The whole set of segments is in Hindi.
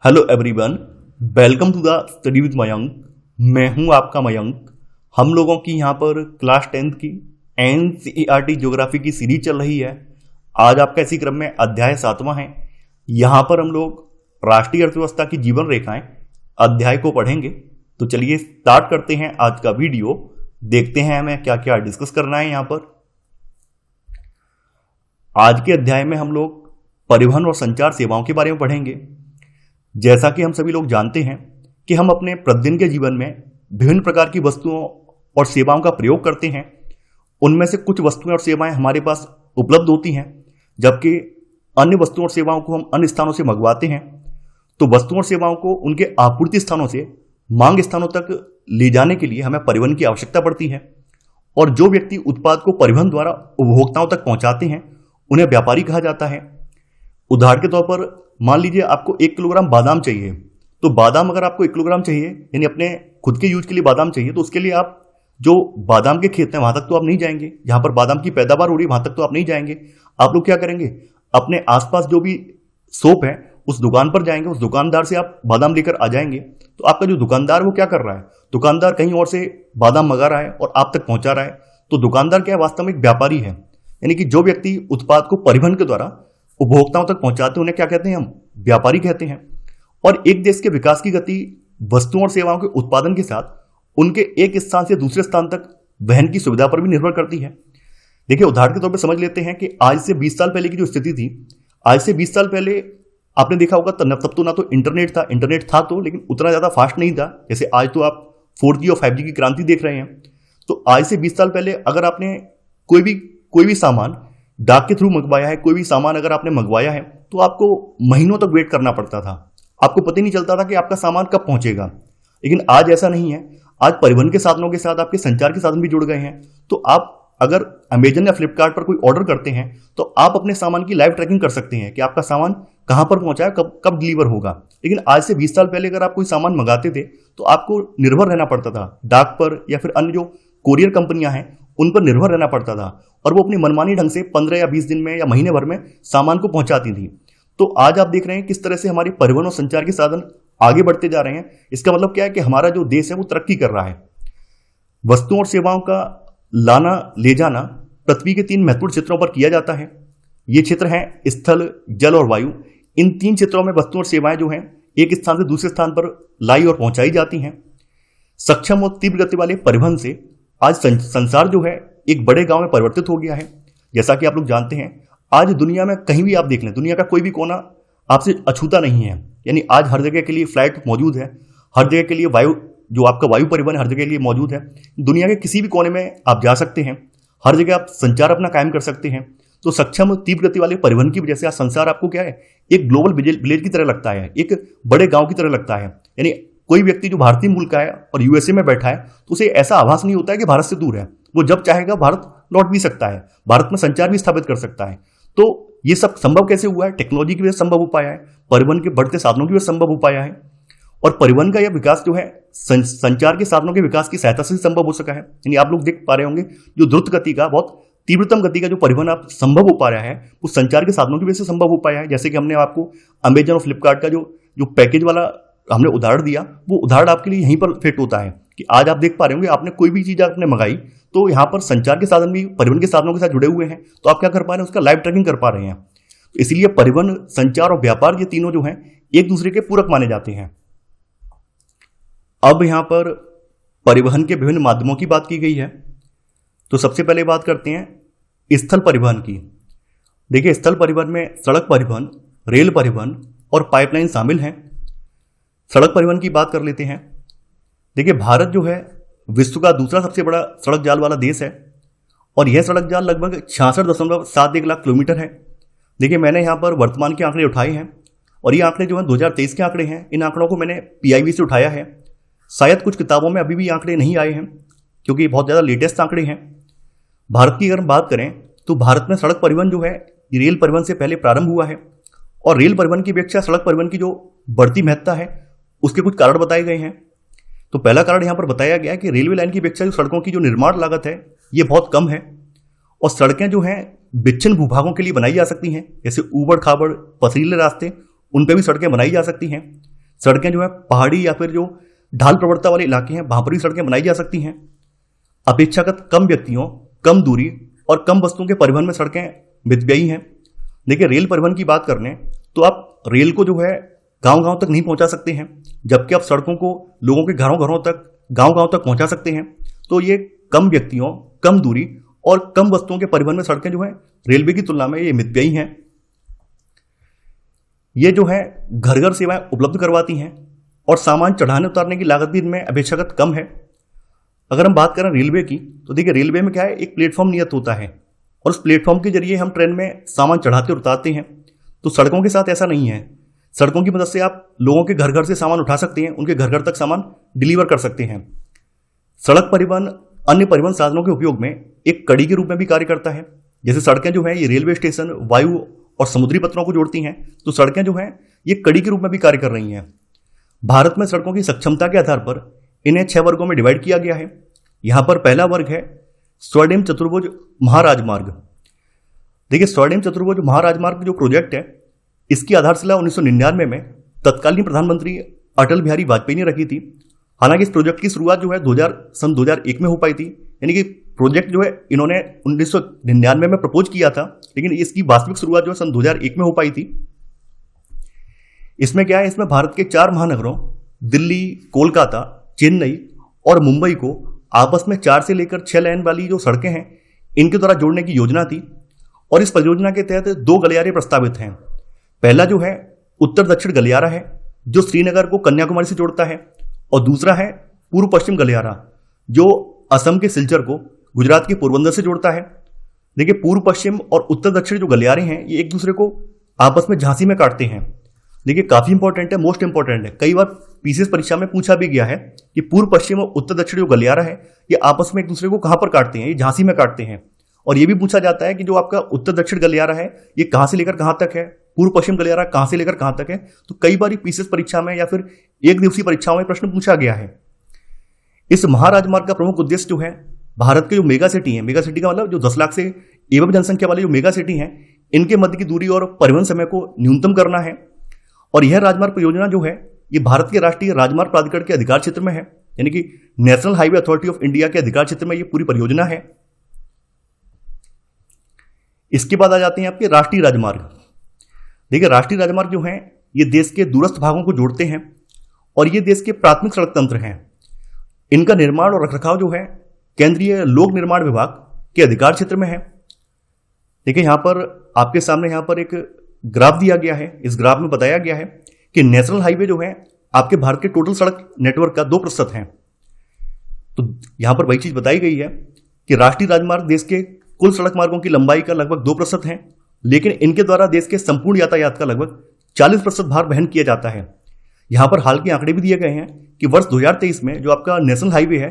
Hello everyone, welcome to the study with Mayank. मैं हूं आपका मयंक। हम लोगों की यहां पर क्लास 10th की एनसीईआरटी ज्योग्राफी की सीरीज चल रही है। आज आपका इसी क्रम में अध्याय 7वां है। यहां पर हम लोग राष्ट्रीय अर्थव्यवस्था की जीवन रेखाएं अध्याय को पढ़ेंगे। तो चलिए स्टार्ट करते हैं आज का वीडियो। देखते हैं हमें क्या क्या डिस्कस करना है। यहां पर आज के अध्याय में हम लोग परिवहन और संचार सेवाओं के बारे में पढ़ेंगे। जैसा कि हम सभी लोग जानते हैं कि हम अपने प्रतिदिन के जीवन में विभिन्न प्रकार की वस्तुओं और सेवाओं का प्रयोग करते हैं। उनमें से कुछ वस्तुएं और सेवाएं हमारे पास उपलब्ध होती हैं, जबकि अन्य वस्तुओं और सेवाओं को हम अन्य स्थानों से मंगवाते हैं। तो वस्तुओं और सेवाओं को उनके आपूर्ति स्थानों से मांग स्थानों तक ले जाने के लिए हमें परिवहन की आवश्यकता पड़ती है। और जो व्यक्ति उत्पाद को परिवहन द्वारा उपभोक्ताओं तक पहुंचाते हैं उन्हें व्यापारी कहा जाता है। उदाहरण के तौर पर मान लीजिए आपको 1 किलोग्राम बादाम चाहिए। तो बादाम अगर आपको 1 किलोग्राम चाहिए, यानी अपने खुद के यूज के लिए बादाम चाहिए, तो उसके लिए आप जो बादाम के खेत हैं वहां तक तो आप नहीं जाएंगे, जहां पर बादाम की पैदावार हो रही है वहां तक तो आप नहीं जाएंगे। आप लोग क्या करेंगे, अपने आसपास जो भी शॉप है उस दुकान पर जाएंगे, उस दुकानदार से आप बादाम लेकर आ जाएंगे। तो आपका जो दुकानदार वो क्या कर रहा है, दुकानदार कहीं और से बादाम मंगा रहा है और आप तक पहुंचा रहा है। तो दुकानदार क्या है, वास्तव में एक व्यापारी है। यानी कि जो व्यक्ति उत्पाद को परिवहन के द्वारा उपभोक्ताओं तक पहुंचाते हैं उन्हें क्या कहते हैं, हम व्यापारी कहते हैं। और एक देश के विकास की गति वस्तुओं और सेवाओं के उत्पादन के साथ उनके एक स्थान से दूसरे स्थान तक वहन की सुविधा पर भी निर्भर करती है। देखिए उदाहरण के तौर पर समझ लेते हैं कि आज से 20 साल पहले की जो स्थिति थी, आज से 20 साल पहले आपने देखा होगा तब तो ना तो इंटरनेट था तो, लेकिन उतना ज्यादा फास्ट नहीं था जैसे आज। तो आप 4G और 5G की क्रांति देख रहे हैं। तो आज से 20 साल पहले अगर आपने कोई भी सामान डाक के थ्रू मंगवाया है, कोई भी सामान अगर आपने मंगवाया है, तो आपको महीनों तक वेट करना पड़ता था। आपको पता ही नहीं चलता था कि आपका सामान कब पहुंचेगा। लेकिन आज ऐसा नहीं है। आज परिवहन के साधनों के साथ आपके संचार के साधन भी जुड़ गए हैं। तो आप अगर अमेजन या फ्लिपकार्ट पर कोई ऑर्डर करते हैं तो आप अपने सामान की लाइव ट्रैकिंग कर सकते हैं कि आपका सामान कहां पर पहुंचा है, कब डिलीवर होगा। लेकिन आज से 20 साल पहले अगर आप कोई सामान मंगाते थे तो आपको निर्भर रहना पड़ता था डाक पर, या फिर अन्य जो कोरियर कंपनियां हैं उन पर निर्भर रहना पड़ता था। और वो अपनी मनमानी ढंग से 15 या 20 दिन में या महीने भर में सामान को पहुंचाती थी। तो आज आप देख रहे हैं किस तरह से हमारे परिवहन और संचार के साधन आगे बढ़ते जा रहे हैं। इसका मतलब क्या है कि हमारा जो देश है वो तरक्की कर रहा है। वस्तुओं और सेवाओं का लाना ले जाना पृथ्वी के 3 महत्वपूर्ण क्षेत्रों पर किया जाता है। ये क्षेत्र हैं स्थल, जल और वायु। इन 3 क्षेत्रों में वस्तुओं और सेवाएं जो हैं एक स्थान से दूसरे स्थान पर लाई और पहुंचाई जाती हैं। सक्षम और तीव्र गति वाले परिवहन से आज संसार जो है एक बड़े गांव में परिवर्तित हो गया है। जैसा कि आप लोग जानते हैं आज दुनिया में कहीं भी आप देख लें, दुनिया का कोई भी कोना आपसे अछूता नहीं है। यानी आज हर जगह के लिए फ्लाइट मौजूद है, हर जगह के लिए जो आपका वायु परिवहन हर जगह के लिए मौजूद है। दुनिया के किसी भी कोने में आप जा सकते हैं, हर जगह आप संचार अपना कायम कर सकते हैं। तो सक्षम तीव्र गति वाले परिवहन की वजह से आज संसार आपको क्या है, एक ग्लोबल विलेज की तरह लगता है, एक बड़े गांव की तरह लगता है। यानी कोई व्यक्ति जो भारतीय मूल का है और यूएसए में बैठा है तो उसे ऐसा आभास नहीं होता है कि भारत से दूर है। वो जब चाहेगा भारत लौट भी सकता है, भारत में संचार भी स्थापित कर सकता है। तो ये सब संभव कैसे हुआ है, टेक्नोलॉजी की वजह से संभव हो पाया है, परिवहन के बढ़ते साधनों की वजह से संभव हो पाया है। और परिवहन का यह विकास जो है संचार के साधनों के विकास की सहायता से संभव हो सका है। यानी आप लोग देख पा रहे होंगे जो द्रुत गति का, बहुत तीव्रतम गति का जो परिवहन आप संभव हो पा रहा है वो संचार के साधनों की वजह से संभव हो पाया है। जैसे कि हमने आपको अमेजन और फ्लिपकार्ट का जो पैकेज वाला हमने उदाहरण दिया, वो उदाहरण आपके लिए यहीं पर फिट होता है कि आज आप देख पा रहे होंगे आपने कोई भी चीज आपने मंगाई तो यहाँ पर संचार के साधन भी परिवहन के साधनों के साथ जुड़े हुए हैं। तो आप क्या कर पा रहे हैं, उसका लाइव ट्रैकिंग कर पा रहे हैं। तो इसलिए परिवहन, संचार और व्यापार ये तीनों जो हैं एक दूसरे के पूरक माने जाते हैं। अब यहाँ पर परिवहन के विभिन्न माध्यमों की बात की गई है। तो सबसे पहले बात करते हैं स्थल परिवहन की। देखिए स्थल परिवहन में सड़क परिवहन, रेल परिवहन और पाइपलाइन शामिल हैं। सड़क परिवहन की बात कर लेते हैं। देखिए भारत जो है विश्व का दूसरा सबसे बड़ा सड़क जाल वाला देश है और यह सड़क जाल लगभग 66.71 लाख किलोमीटर है। देखिए मैंने यहाँ पर वर्तमान के आंकड़े उठाए हैं और ये आंकड़े जो हैं 2023 के आंकड़े हैं। इन आंकड़ों को मैंने PIB से उठाया है। शायद कुछ किताबों में अभी भी आंकड़े नहीं आए हैं क्योंकि बहुत ज़्यादा लेटेस्ट आंकड़े हैं। भारत की अगर हम बात करें तो भारत में सड़क परिवहन जो है रेल परिवहन से पहले प्रारंभ हुआ है। और रेल परिवहन की अपेक्षा सड़क परिवहन की जो बढ़ती महत्ता है उसके कुछ कारण बताए गए हैं। तो पहला कारण यहाँ पर बताया गया है कि रेलवे लाइन की अपेक्षा जो सड़कों की जो निर्माण लागत है ये बहुत कम है और सड़कें जो हैं विच्छिन्न भूभागों के लिए बनाई जा सकती हैं। जैसे ऊबड़ खाबड़ पथरीले रास्ते, उन पर भी सड़कें बनाई जा सकती हैं। सड़कें जो है पहाड़ी या फिर जो ढाल प्रवणता वाले इलाके हैं वहां पर भी सड़कें बनाई जा सकती हैं। अपेक्षाकृत कम व्यक्तियों, कम दूरी और कम वस्तुओं के परिवहन में सड़कें मितव्ययी हैं। देखिए, रेल परिवहन की बात करने तो आप रेल को जो है गांव गांव तक नहीं पहुंचा सकते हैं, जबकि आप सड़कों को लोगों के घरों घरों तक, गांव गांव तक पहुंचा सकते हैं। तो ये कम व्यक्तियों, कम दूरी और कम वस्तुओं के परिवहन में सड़कें जो है रेलवे की तुलना में ये मितव्ययी हैं। ये जो है घर घर सेवाएं उपलब्ध करवाती हैं और सामान चढ़ाने उतारने की लागत भी इनमें अपेक्षाकृत कम है। अगर हम बात करें रेलवे की तो देखिए, रेलवे में क्या है, एक प्लेटफॉर्म नियत होता है और उस प्लेटफॉर्म के जरिए हम ट्रेन में सामान चढ़ाते और उतारते हैं। तो सड़कों के साथ ऐसा नहीं है। सड़कों की मदद से आप लोगों के घर घर से सामान उठा सकते हैं, उनके घर घर तक सामान डिलीवर कर सकते हैं। सड़क परिवहन अन्य परिवहन साधनों के उपयोग में एक कड़ी के रूप में भी कार्य करता है। जैसे सड़कें जो है ये रेलवे स्टेशन, वायु और समुद्री पत्रों को जोड़ती हैं, तो सड़कें जो हैं ये कड़ी के रूप में भी कार्य कर रही हैं। भारत में सड़कों की सक्षमता के आधार पर इन्हें 6 वर्गों में डिवाइड किया गया है। यहां पर पहला वर्ग है स्वर्णिम चतुर्भुज महाराजमार्ग। देखिए, स्वर्णिम चतुर्भुज महाराजमार्ग जो प्रोजेक्ट है, इसकी आधारशिला 1999 में तत्कालीन प्रधानमंत्री अटल बिहारी वाजपेयी ने रखी थी। हालांकि इस प्रोजेक्ट की शुरुआत जो है सन 2001 में हो पाई थी, यानी कि प्रोजेक्ट जो है इन्होंने 1999 में प्रपोज किया था, लेकिन इसकी वास्तविक शुरुआत जो है सन 2001 में हो पाई थी। इसमें क्या है, इसमें भारत के 4 महानगरों दिल्ली, कोलकाता, चेन्नई और मुंबई को आपस में 4 से लेकर 6 लेन वाली जो सड़कें हैं इनके द्वारा जोड़ने की योजना थी। और इस परियोजना के तहत 2 गलियारे प्रस्तावित हैं। पहला जो है उत्तर दक्षिण गलियारा है जो श्रीनगर को कन्याकुमारी से जोड़ता है, और दूसरा है पूर्व पश्चिम गलियारा जो असम के सिलचर को गुजरात के पोरबंदर से जोड़ता है। देखिए, पूर्व पश्चिम और उत्तर दक्षिण जो गलियारे हैं ये एक दूसरे को आपस में झांसी में काटते हैं। देखिए, काफी इंपॉर्टेंट है, मोस्ट इंपॉर्टेंट है। कई बार पीसीएस परीक्षा में पूछा भी गया है कि पूर्व पश्चिम और उत्तर दक्षिण जो गलियारा है ये आपस में एक दूसरे को कहां पर काटते हैं, ये झांसी में काटते हैं। और ये भी पूछा जाता है कि जो आपका उत्तर दक्षिण गलियारा है ये कहां से लेकर कहां तक है, पूर्व पश्चिम गलियारा कहां से लेकर कहां तक है। तो कई बार पीसीएस परीक्षा में या फिर एक दिवसीय परीक्षाओं में प्रश्न पूछा गया है। इस महाराजमार्ग का प्रमुख उद्देश्य जो है भारत के जो मेगा सिटी है, मेगा सिटी का मतलब जो 10 लाख से एवं जनसंख्या वाले जो मेगा सिटी हैं इनके मध्य की दूरी और परिवहन समय को न्यूनतम करना है। और यह राजमार्ग परियोजना जो है ये भारत के राष्ट्रीय राजमार्ग प्राधिकरण के अधिकार क्षेत्र में है, यानी कि national highway authority of India के अधिकार क्षेत्र में ये पूरी परियोजना है। इसके बाद आ जाते हैं आपके राष्ट्रीय राजमार्ग। देखिए, राष्ट्रीय राजमार्ग जो हैं ये देश के दूरस्थ भागों को जोड़ते हैं और ये देश के प्राथमिक सड़क तंत्र हैं। इनका निर्माण और रखरखाव जो है केंद्रीय लोक निर्माण विभाग के अधिकार क्षेत्र में है। देखिए, यहां पर आपके सामने यहां पर एक ग्राफ दिया गया है। इस ग्राफ में बताया गया है कि नेशनल हाईवे जो है आपके भारत के टोटल सड़क नेटवर्क का 2% है। तो यहां पर वही चीज बताई गई है कि राष्ट्रीय राजमार्ग देश के कुल सड़क मार्गों की लंबाई का लगभग 2% है, लेकिन इनके द्वारा देश के संपूर्ण यातायात का लगभग 40% भार वहन किया जाता है। यहां पर हाल के आंकड़े भी दिए गए हैं कि वर्ष 2023 में जो आपका नेशनल हाईवे है,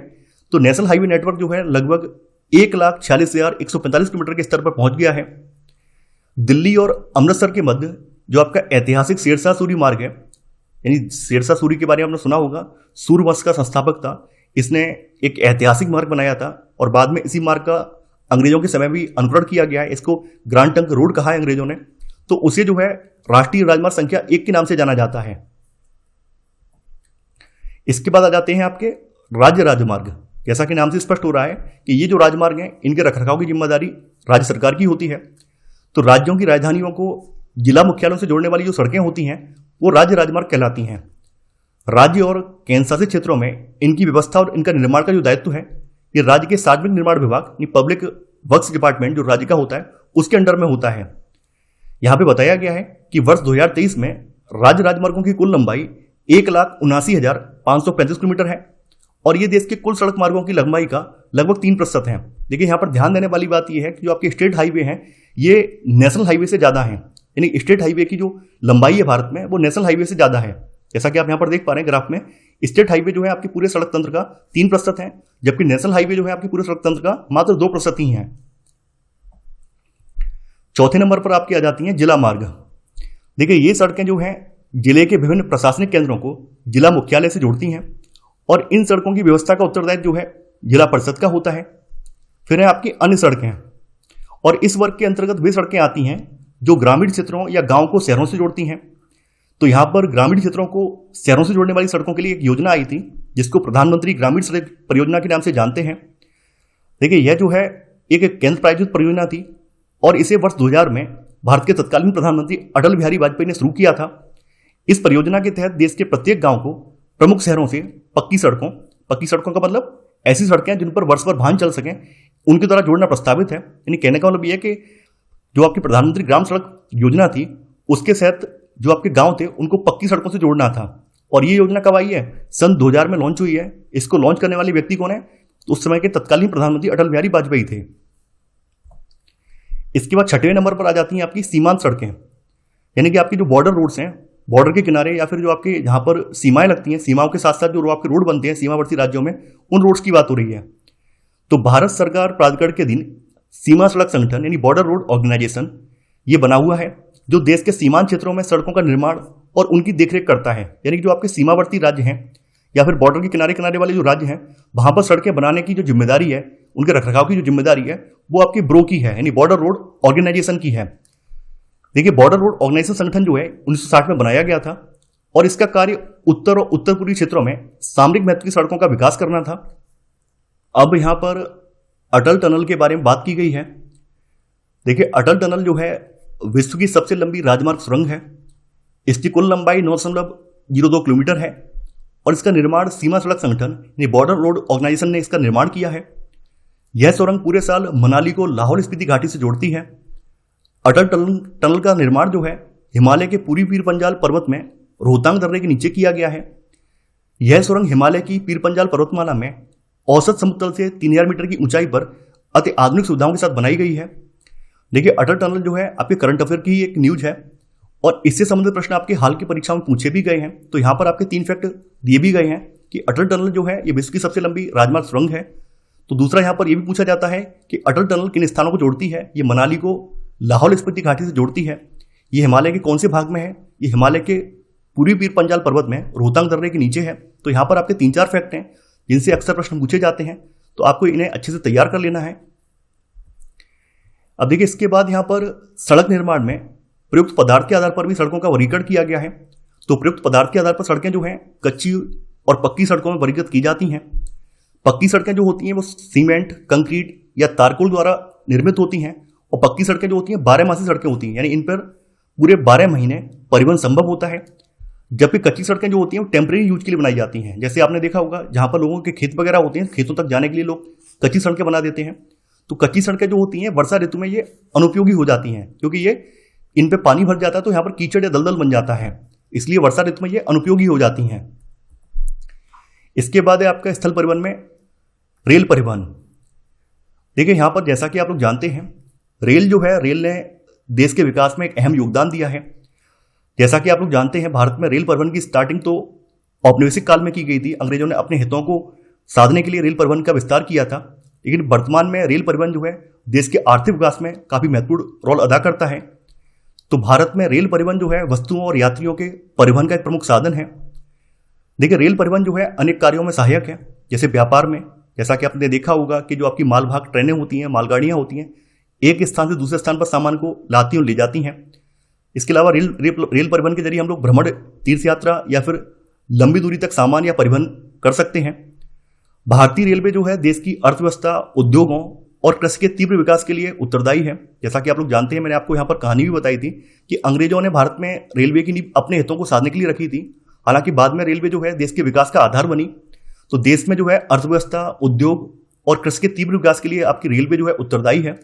तो नेशनल हाईवे नेटवर्क जो है लगभग 1,46,145 किलोमीटर के स्तर पर पहुंच गया है। दिल्ली और अमृतसर के मध्य जो आपका ऐतिहासिक शेरशाह सूरी मार्ग है, यानी शेरशाह सूरी के बारे में आपने सुना होगा, सूरवंश का संस्थापक था। इसने एक ऐतिहासिक मार्ग बनाया था और बाद में इसी मार्ग का अंग्रेजों के समय भी अनुकरण किया गया है। इसको ग्रांड ट्रंक रोड कहा है अंग्रेजों ने। तो उसे जो है राष्ट्रीय राजमार्ग संख्या 1 के नाम से जाना जाता है। इसके बाद आ जाते हैं आपके राज्य राजमार्ग। जैसा कि नाम से स्पष्ट हो रहा है कि ये जो राजमार्ग हैं इनके रखरखाव की जिम्मेदारी राज्य सरकार की होती है। तो राज्यों की राजधानियों को जिला मुख्यालयों से जोड़ने वाली जो सड़कें होती हैं वो राज्य राजमार्ग कहलाती हैं। राज्य और केंद्र शासित क्षेत्रों में इनकी व्यवस्था और इनका निर्माण का जो दायित्व है ये राज्य के सार्वजनिक निर्माण विभाग, पब्लिक वर्क्स डिपार्टमेंट जो राज्य का होता है उसके अंडर में होता है। यहां पे बताया गया है कि वर्ष 2023 में राज्य राजमार्गों की कुल लंबाई 1,79,535 किलोमीटर है और ये देश के कुल सड़क मार्गों की लंबाई का लगभग 3% है। देखिए, यहाँ पर ध्यान देने वाली बात यह है कि जो आपके स्टेट हाईवे हैं ये नेशनल हाईवे से ज्यादा है, यानी स्टेट हाईवे की जो लंबाई है भारत में वो नेशनल हाईवे से ज्यादा है। जैसा कि आप यहाँ पर देख पा रहे हैं ग्राफ में, स्टेट हाईवे जो है आपके पूरे सड़क तंत्र का 3% है, जबकि नेशनल हाईवे जो है आपके पूरे सड़क तंत्र का मात्र 2% ही है। चौथे नंबर पर आपकी आ जाती हैं जिला मार्ग। देखिए, ये सड़कें जो हैं जिले के विभिन्न प्रशासनिक केंद्रों को जिला मुख्यालय से जोड़ती हैं और इन सड़कों की व्यवस्था का उत्तरदायित्व जो है जिला परिषद का होता है। फिर है आपकी अन्य सड़कें, और इस वर्ग के अंतर्गत वे सड़कें आती हैं जो ग्रामीण क्षेत्रों या गांव को शहरों से जोड़ती हैं। तो यहाँ पर ग्रामीण क्षेत्रों को शहरों से जोड़ने वाली सड़कों के लिए एक योजना आई थी, जिसको प्रधानमंत्री ग्रामीण सड़क परियोजना के नाम से जानते हैं। देखिए, यह जो है एक केंद्र प्रायोजित परियोजना थी और इसे वर्ष 2000 में भारत के तत्कालीन प्रधानमंत्री अटल बिहारी वाजपेयी ने शुरू किया था। इस परियोजना के तहत देश के प्रत्येक गांव को प्रमुख शहरों से पक्की सड़कों का मतलब ऐसी सड़कें जिन पर वर्ष भर वाहन चल सकें, उनके द्वारा जोड़ना प्रस्तावित है। यानी कहने का मतलब यह है कि जो आपकी प्रधानमंत्री ग्राम सड़क योजना थी, उसके तहत जो आपके गांव थे उनको पक्की सड़कों से जोड़ना था। और ये योजना कब आई है? सन 2000 में लॉन्च हुई है। इसको लॉन्च करने वाले व्यक्ति कौन है? तो उस समय के तत्कालीन प्रधानमंत्री अटल बिहारी वाजपेयी थे। इसके बाद 6वें नंबर पर आ जाती हैं आपकी सीमांत सड़कें, यानी कि आपकी जो बॉर्डर रोड्स हैं, बॉर्डर के किनारे या फिर जो आपके जहां पर सीमाएं लगती हैं, सीमाओं के साथ साथ जो आपके रोड बनते हैं सीमावर्ती राज्यों में, उन रोड्स की बात हो रही है। तो भारत सरकार प्राधिकरण के अधीन सीमा सड़क संगठन यानी बॉर्डर रोड ऑर्गेनाइजेशन ये बना हुआ है, जो देश के सीमांत क्षेत्रों में सड़कों का निर्माण और उनकी देखरेख करता है। यानी कि जो आपके सीमावर्ती राज्य हैं या फिर बॉर्डर के किनारे किनारे वाले जो राज्य हैं, वहां पर सड़कें बनाने की जो जिम्मेदारी है, उनके रखरखाव की जो जिम्मेदारी है, वो आपकी ब्रो की है, यानी बॉर्डर रोड ऑर्गेनाइजेशन की है। देखिए, बॉर्डर रोड ऑर्गेनाइजेशन संगठन जो है 1960 में बनाया गया था और इसका कार्य उत्तर और उत्तर पूर्वी क्षेत्रों में सामरिक महत्व की सड़कों का विकास करना था। अब यहां पर अटल टनल के बारे में बात की गई है। देखिए, अटल टनल जो है विश्व की सबसे लंबी राजमार्ग सुरंग है। इसकी कुल लंबाई 9.02 किलोमीटर है और इसका निर्माण सीमा सड़क संगठन यानी बॉर्डर रोड ऑर्गेनाइजेशन ने इसका निर्माण किया है। यह सुरंग पूरे साल मनाली को लाहौल स्पीति घाटी से जोड़ती है। अटल टनल का निर्माण जो है हिमालय के पूर्वी पीर पंजाल पर्वत में रोहतांग दर्रे के नीचे किया गया है। यह सुरंग हिमालय की पीर पंजाल पर्वतमाला में औसत समुद्र से 3000 मीटर की ऊंचाई पर अति आधुनिक सुविधाओं के साथ बनाई गई है। देखिए, अटल टनल जो है आपके करंट अफेयर की एक न्यूज है और इससे संबंधित प्रश्न आपके हाल की परीक्षा में पूछे भी गए हैं। तो यहाँ पर आपके 3 फैक्ट दिए भी गए हैं कि अटल टनल जो है ये विश्व की सबसे लंबी राजमार्ग सुरंग है। तो दूसरा यहाँ पर यह भी पूछा जाता है कि अटल टनल किन स्थानों को जोड़ती है? ये मनाली को लाहौल स्पीति घाटी से जोड़ती है। ये हिमालय के कौन से भाग में है? ये हिमालय के पूर्वी पीर पंजाल पर्वत में रोहतांग दर्रे के नीचे है। तो यहाँ पर आपके 3-4 फैक्ट हैं जिनसे अक्सर प्रश्न पूछे जाते हैं, तो आपको इन्हें अच्छे से तैयार कर लेना है। अब देखिए, इसके बाद यहाँ पर सड़क निर्माण में प्रयुक्त पदार्थ के आधार पर भी सड़कों का वर्गीकरण किया गया है। तो प्रयुक्त पदार्थ के आधार पर सड़कें जो हैं कच्ची और पक्की सड़कों में वर्गीकृत की जाती हैं। पक्की सड़कें जो होती हैं वो सीमेंट, कंक्रीट या तारकोल द्वारा निर्मित होती हैं और पक्की सड़कें जो होती हैं 12 मासी सड़कें होती हैं, यानी इन पर पूरे 12 महीने परिवहन संभव होता है। जबकि कच्ची सड़कें जो होती हैं वो टेम्परेरी यूज के लिए बनाई जाती हैं। जैसे आपने देखा होगा जहां पर लोगों के खेत वगैरह होते हैं, खेतों तक जाने के लिए लोग कच्ची सड़कें बना देते हैं। तो कच्ची सड़कें जो होती हैं वर्षा ऋतु में ये अनुपयोगी हो जाती हैं, क्योंकि ये इन पे पानी भर जाता है तो यहाँ पर कीचड़ या दलदल बन जाता है, इसलिए वर्षा ऋतु में ये अनुपयोगी हो जाती हैं। इसके बाद है आपका स्थल परिवहन में रेल परिवहन। देखिए, यहाँ पर जैसा कि आप लोग जानते हैं, रेल जो है, रेल ने देश के विकास में एक अहम योगदान दिया है। जैसा कि आप लोग जानते हैं, भारत में रेल परिवहन की स्टार्टिंग तो औपनिवेशिक काल में की गई थी। अंग्रेजों ने अपने हितों को साधने के लिए रेल परिवहन का विस्तार किया था, लेकिन वर्तमान में रेल परिवहन जो है देश के आर्थिक विकास में काफी महत्वपूर्ण रोल अदा करता है। तो भारत में रेल परिवहन जो है वस्तुओं और यात्रियों के परिवहन का एक प्रमुख साधन है। देखिए, रेल परिवहन जो है अनेक कार्यों में सहायक है, जैसे व्यापार में, जैसा कि आपने देखा होगा कि जो आपकी मालवाहक ट्रेनें होती हैं, मालगाड़ियां होती हैं, एक स्थान से दूसरे स्थान पर सामान को लाती और ले जाती हैं। इसके अलावा रेल परिवहन के जरिए हम लोग भ्रमण, तीर्थ यात्रा या फिर लंबी दूरी तक सामान या परिवहन कर सकते हैं। भारतीय रेलवे जो है देश की अर्थव्यवस्था, उद्योगों और कृषि के तीव्र विकास के लिए उत्तरदायी है। जैसा कि आप लोग जानते हैं, मैंने आपको यहाँ पर कहानी भी बताई थी कि अंग्रेजों ने भारत में रेलवे की नींव अपने हितों को साधने के लिए रखी थी। हालांकि बाद में रेलवे जो है देश के विकास का आधार बनी। तो देश में जो है अर्थव्यवस्था, उद्योग और कृषि के तीव्र विकास के लिए आपकी रेलवे जो है उत्तरदायी है।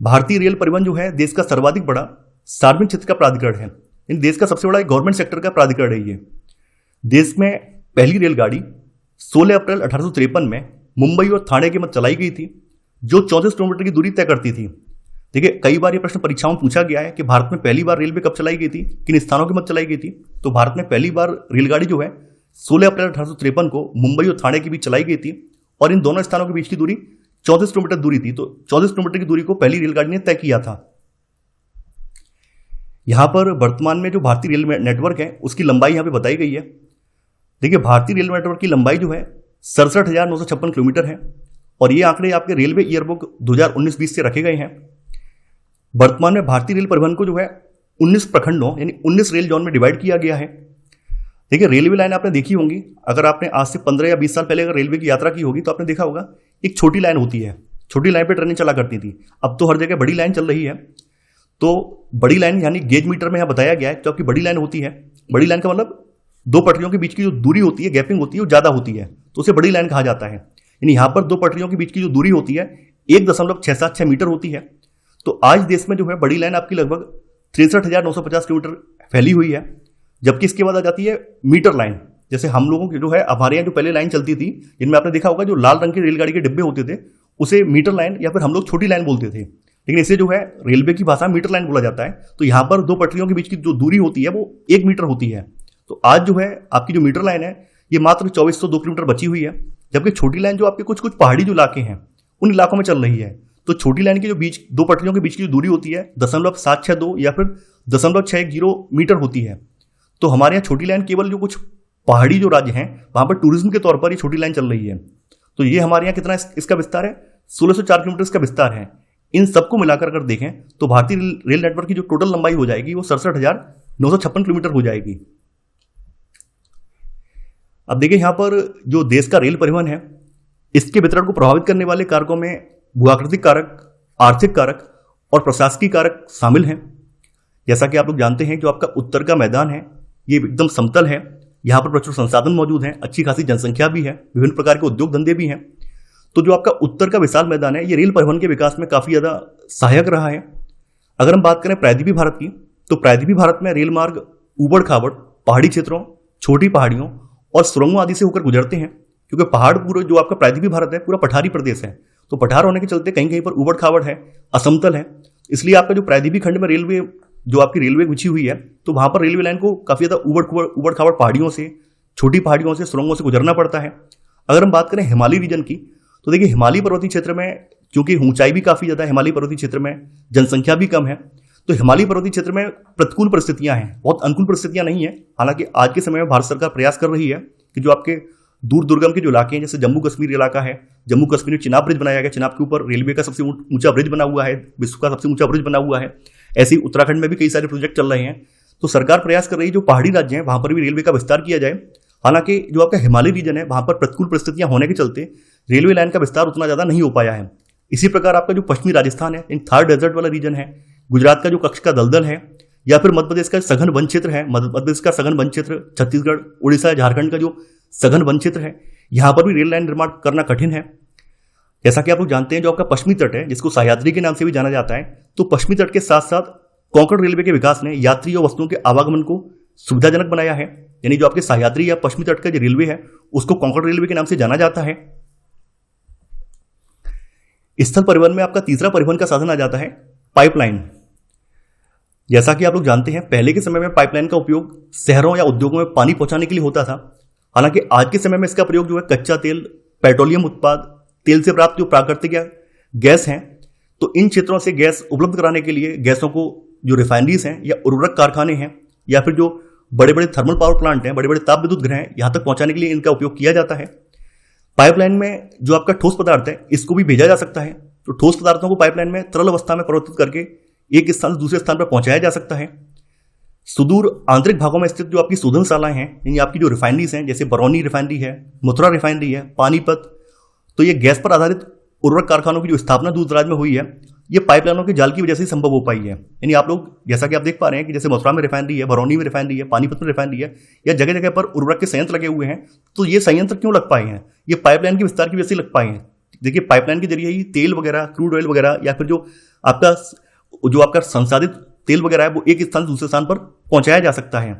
भारतीय रेल परिवहन जो है देश का सर्वाधिक बड़ा सार्वजनिक क्षेत्र का प्राधिकरण है। इन देश का सबसे बड़ा गवर्नमेंट सेक्टर का प्राधिकरण है ये। देश में पहली रेलगाड़ी 16 अप्रैल 1853 में मुंबई और ठाणे के मध्य चलाई गई थी, जो 34 किलोमीटर की दूरी तय करती थी। देखिए, कई बार ये प्रश्न परीक्षाओं में पूछा गया है कि भारत में पहली बार रेलवे कब चलाई गई थी, किन स्थानों के मध्य चलाई गई थी। तो भारत में पहली बार रेलगाड़ी जो है 16 अप्रैल 1853 को मुंबई और ठाणे के बीच चलाई गई थी और इन दोनों स्थानों के बीच की दूरी 34 किलोमीटर दूरी थी। तो 34 किलोमीटर की दूरी को पहली रेलगाड़ी ने तय किया था। यहां पर वर्तमान में जो भारतीय रेल नेटवर्क है उसकी लंबाई यहां पे बताई गई है। देखिए, भारतीय रेल नेटवर्क की लंबाई जो है 67,956 किलोमीटर है और ये आंकड़े आपके रेलवे ईयरबुक 2019-20 से रखे गए हैं। वर्तमान में भारतीय रेल परिवहन को जो है 19 प्रखंडों यानी 19 रेल जोन में डिवाइड किया गया है। देखिए, रेलवे लाइन आपने देखी होंगी, अगर आपने आज से 15 या 20 साल पहले अगर रेलवे की यात्रा की होगी तो आपने देखा होगा एक छोटी लाइन होती है, छोटी लाइन पे ट्रेनें चला करती थी। अब तो हर जगह बड़ी लाइन चल रही है। तो बड़ी लाइन यानी गेज मीटर में यहाँ बताया गया है, जो आपकी बड़ी लाइन होती है, बड़ी लाइन का मतलब दो पटरियों के बीच की जो दूरी होती है, गैपिंग होती है, वो ज्यादा होती है, तो उसे बड़ी लाइन कहा जाता है। यानी यहाँ पर दो पटरियों के बीच की जो दूरी होती है 1.676 मीटर होती है। तो आज देश में जो है बड़ी लाइन आपकी लगभग 63,950 किलोमीटर फैली हुई है। जबकि इसके बाद आ जाती है मीटर लाइन। जैसे हम लोगों की जो है, हमारे यहाँ जो पहले लाइन चलती थी, जिनमें आपने देखा होगा जो लाल रंग की रेलगाड़ी के डिब्बे होते थे, उसे मीटर लाइन या फिर हम लोग छोटी लाइन बोलते थे, लेकिन इसे जो है रेलवे की भाषा में मीटर लाइन बोला जाता है। तो यहाँ पर दो पटरियों के बीच की जो दूरी होती है वो 1 मीटर होती है। तो आज जो है आपकी जो मीटर लाइन है ये मात्र 2402 किलोमीटर बची हुई है। जबकि छोटी लाइन जो आपके कुछ कुछ पहाड़ी जो इलाके हैं उन इलाकों में चल रही है। तो छोटी लाइन की जो बीच दो पटरियों के बीच की जो दूरी होती है 0.762 या फिर 0.610 मीटर होती है। तो हमारे यहाँ छोटी लाइन केवल जो कुछ पहाड़ी जो राज्य हैं वहां पर टूरिज्म के तौर पर ये छोटी लाइन चल रही है। तो ये हमारे यहाँ कितना इसका विस्तार है, 1604 किलोमीटर इसका विस्तार है। इन सबको मिलाकर अगर देखें तो भारतीय रेल नेटवर्क की जो टोटल लंबाई हो जाएगी वो 67,956 किलोमीटर हो जाएगी। अब देखिए, यहाँ पर जो देश का रेल परिवहन है इसके वितरण को प्रभावित करने वाले कारकों में भूआकृतिक कारक, आर्थिक कारक और प्रशासकीय कारक शामिल हैं। जैसा कि आप लोग जानते हैं, जो आपका उत्तर का मैदान है ये एकदम समतल है, यहाँ पर प्रचुर संसाधन मौजूद हैं, अच्छी खासी जनसंख्या भी है, विभिन्न प्रकार के उद्योग धंधे भी हैं। तो जो आपका उत्तर का विशाल मैदान है ये रेल परिवहन के विकास में काफी ज्यादा सहायक रहा है। अगर हम बात करें प्रायद्वीपीय भारत की, तो प्रायद्वीपीय भारत में रेल मार्ग ऊबड़ खाबड़ पहाड़ी क्षेत्रों, छोटी पहाड़ियों और सुरंगों आदि से होकर गुजरते हैं। क्योंकि पहाड़ पूरा जो आपका प्रायद्वीपीय भारत है पूरा पठारी प्रदेश है, तो पठार होने के चलते कहीं कहीं पर ऊबड़ खाबड़ है, असमतल है। इसलिए आपका जो प्रायद्वीपीय खंड में रेलवे जो आपकी रेलवे बिछी हुई है तो वहां पर रेलवे लाइन को काफी ज्यादा ऊबड़ खाबड़ पहाड़ियों से, छोटी पहाड़ियों से, सुरंगों से गुजरना पड़ता है। अगर हम बात करें हिमालय रीजन की, तो देखिए हिमालय पर्वतीय क्षेत्र में क्योंकि ऊंचाई भी काफी ज्यादा है, हिमालय पर्वतीय क्षेत्र में जनसंख्या भी कम है, तो हिमालय पर्वतीय क्षेत्र में प्रतिकूल परिस्थितियां हैं, बहुत अनुकूल परिस्थितियां नहीं है। हालांकि आज के समय में भारत सरकार प्रयास कर रही है कि जो आपके दूर दुर्गम के जो इलाके हैं, जैसे जम्मू कश्मीर इलाका है, जम्मू कश्मीर में चिनाब ब्रिज बनाया गया, चिनाब के ऊपर रेलवे का सबसे ऊंचा ब्रिज बना हुआ है, विश्व का सबसे ऊंचा ब्रिज बना हुआ है। ऐसे ही उत्तराखंड में भी कई सारे प्रोजेक्ट चल रहे हैं। तो सरकार प्रयास कर रही है जो पहाड़ी राज्य हैं वहां पर भी रेलवे का विस्तार किया जाए। हालांकि जो आपका हिमालय रीजन है वहां पर प्रतिकूल परिस्थितियां होने के चलते रेलवे लाइन का विस्तार उतना ज्यादा नहीं हो पाया है। इसी प्रकार आपका जो पश्चिमी राजस्थान है, इन थार डेजर्ट वाला रीजन है, गुजरात का जो कच्छ का दलदल है, या फिर मध्य प्रदेश का सघन वन क्षेत्र है, मध्य प्रदेश का सघन वन क्षेत्र, छत्तीसगढ़, उड़ीसा, झारखंड का जो सघन वन क्षेत्र है, यहां पर भी रेल लाइन निर्माण करना कठिन है। जैसा कि आप लोग जानते हैं, जो आपका पश्चिमी तट है जिसको सह्याद्री के नाम से भी जाना जाता है, तो पश्चिमी तट के साथ साथ कोंकण रेलवे के विकास ने यात्री और वस्तुओं के आवागमन को सुविधाजनक बनाया है। यानी जो आपके सह्याद्री या पश्चिमी तट का जो रेलवे है उसको कोंकण रेलवे के नाम से जाना जाता है। स्थल परिवहन में आपका तीसरा परिवहन का साधन आ जाता है पाइपलाइन। जैसा कि आप लोग जानते हैं, पहले के समय में पाइपलाइन का उपयोग शहरों या उद्योगों में पानी पहुंचाने के लिए होता था। हालांकि आज के समय में इसका प्रयोग जो है कच्चा तेल, पेट्रोलियम उत्पाद, तेल से प्राप्त जो प्राकृतिक गैस हैं, तो इन क्षेत्रों से गैस उपलब्ध कराने के लिए गैसों को जो रिफाइनरीज हैं या उर्वरक कारखाने हैं या फिर जो बड़े बड़े थर्मल पावर प्लांट हैं, बड़े बड़े ताप विद्युत गृह हैं, यहां तक पहुंचाने के लिए इनका उपयोग किया जाता है। पाइपलाइन में जो आपका ठोस पदार्थ है इसको भी भेजा जा सकता है। तो ठोस पदार्थों को पाइपलाइन में तरल अवस्था में परिवर्तित करके एक स्थान से दूसरे स्थान पर पहुंचाया जा सकता है। सुदूर आंतरिक भागों में स्थित जो आपकी शोधनशालाएं हैं, यानी आपकी जो रिफाइनरीज हैं, जैसे बरौनी रिफाइनरी है, मथुरा रिफाइनरी है, पानीपत, तो ये गैस पर आधारित उर्वरक कारखानों की जो स्थापना दूर दराज में हुई है, ये पाइपलाइनों के जाल की वजह से संभव हो पाई है। यानी आप लोग जैसा कि आप देख पा रहे हैं कि जैसे मथुरा में रिफाइनरी है, बरौनी में रिफाइनरी है, पानीपत में रिफाइनरी है, या जगह जगह पर उर्वरक के संयंत्र लगे हुए हैं। तो ये संयंत्र क्यों लग पाए हैं? ये पाइपलाइन के विस्तार की वजह से लग पाए हैं। देखिए, पाइपलाइन के जरिए ही तेल वगैरह, क्रूड ऑयल वगैरह, या फिर जो आपका संसाधित तेल वगैरह है वो एक स्थान से दूसरे स्थान पर पहुंचाया जा सकता है।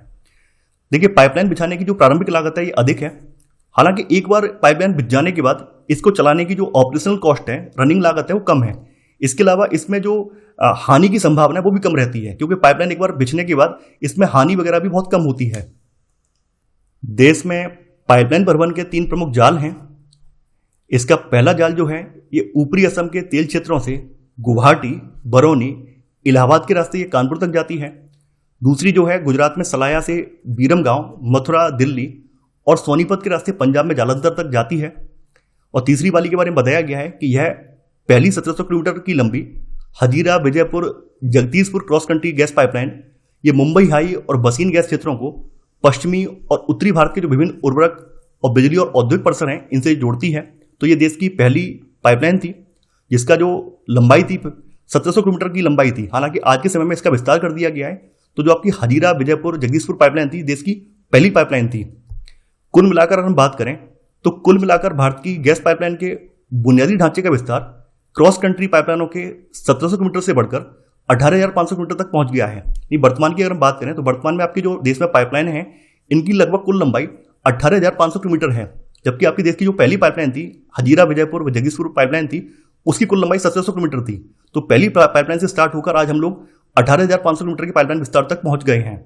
देखिए, पाइपलाइन बिछाने की जो प्रारंभिक लागत है ये अधिक है। हालांकि एक बार पाइपलाइन बिछ जाने के बाद इसको चलाने की जो ऑपरेशनल कॉस्ट है, रनिंग लागत है, वो कम है। इसके अलावा इसमें जो हानि की संभावना है वो भी कम रहती है, क्योंकि पाइपलाइन एक बार बिछने के बाद इसमें हानि वगैरह भी बहुत कम होती है। देश में पाइपलाइन परिवहन के 3 प्रमुख जाल हैं। इसका पहला जाल जो है ये ऊपरी असम के तेल क्षेत्रों से गुवाहाटी, बरौनी, इलाहाबाद के रास्ते ये कानपुर तक जाती है। दूसरी जो है गुजरात में सलाया से बीरमगांव, मथुरा, दिल्ली और सोनीपत के रास्ते पंजाब में जालंधर तक जाती है। और तीसरी वाली के बारे में बताया गया है कि यह पहली 1700 किलोमीटर की लंबी Hazira, Vijaypur, Jagdishpur cross country gas pipeline ये मुंबई हाई और बसीन गैस क्षेत्रों को पश्चिमी और उत्तरी भारत के जो विभिन्न उर्वरक और बिजली और औद्योगिक परिसर हैं इनसे जोड़ती है। तो ये देश की पहली पाइपलाइन थी जिसका जो लंबाई थी 1700 किलोमीटर की लंबाई थी। हालांकि आज के समय में इसका विस्तार कर दिया गया है। तो जो आपकी हजीरा विजयपुर जगदीशपुर पाइपलाइन थी देश की पहली पाइपलाइन थी। कुल मिलाकर अगर हम बात करें तो कुल मिलाकर भारत की गैस पाइपलाइन के बुनियादी ढांचे का विस्तार क्रॉस कंट्री पाइपलाइनों के 1700 किलोमीटर से बढ़कर 18,500 किलोमीटर तक पहुंच गया है। ये वर्तमान की अगर हम बात करें तो वर्तमान में आपकी जो देश में पाइपलाइन है इनकी लगभग कुल लंबाई 18,500 किलोमीटर है, जबकि आपकी देश की जो पहली पाइपलाइन थी हजीरा विजयपुर जगदीशपुर पाइपलाइन थी उसकी कुल लंबाई 1700 किलोमीटर थी। तो पहली पाइपलाइन से स्टार्ट होकर आज हम लोग 18,500 किलोमीटर की पाइपलाइन विस्तार तक पहुंच गए हैं।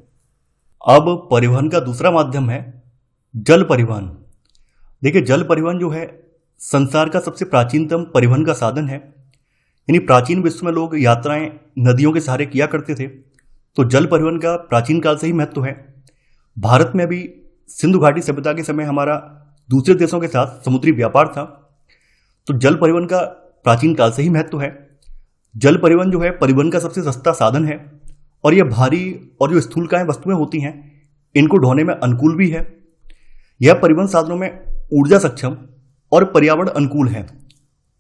अब परिवहन का दूसरा माध्यम है जल परिवहन। देखिए, जल परिवहन जो है संसार का सबसे प्राचीनतम परिवहन का साधन है। यानी प्राचीन विश्व में लोग यात्राएं नदियों के सहारे किया करते थे। तो जल परिवहन का प्राचीन काल से ही महत्व है। भारत में भी सिंधु घाटी सभ्यता के समय हमारा दूसरे देशों के साथ समुद्री व्यापार था। तो जल परिवहन का प्राचीन काल से ही महत्व है। जल परिवहन जो है परिवहन का सबसे सस्ता साधन है और यह भारी और जो स्थूलकाय वस्तुएं होती हैं इनको ढोने में अनुकूल भी है। यह परिवहन साधनों में ऊर्जा सक्षम और पर्यावरण अनुकूल है।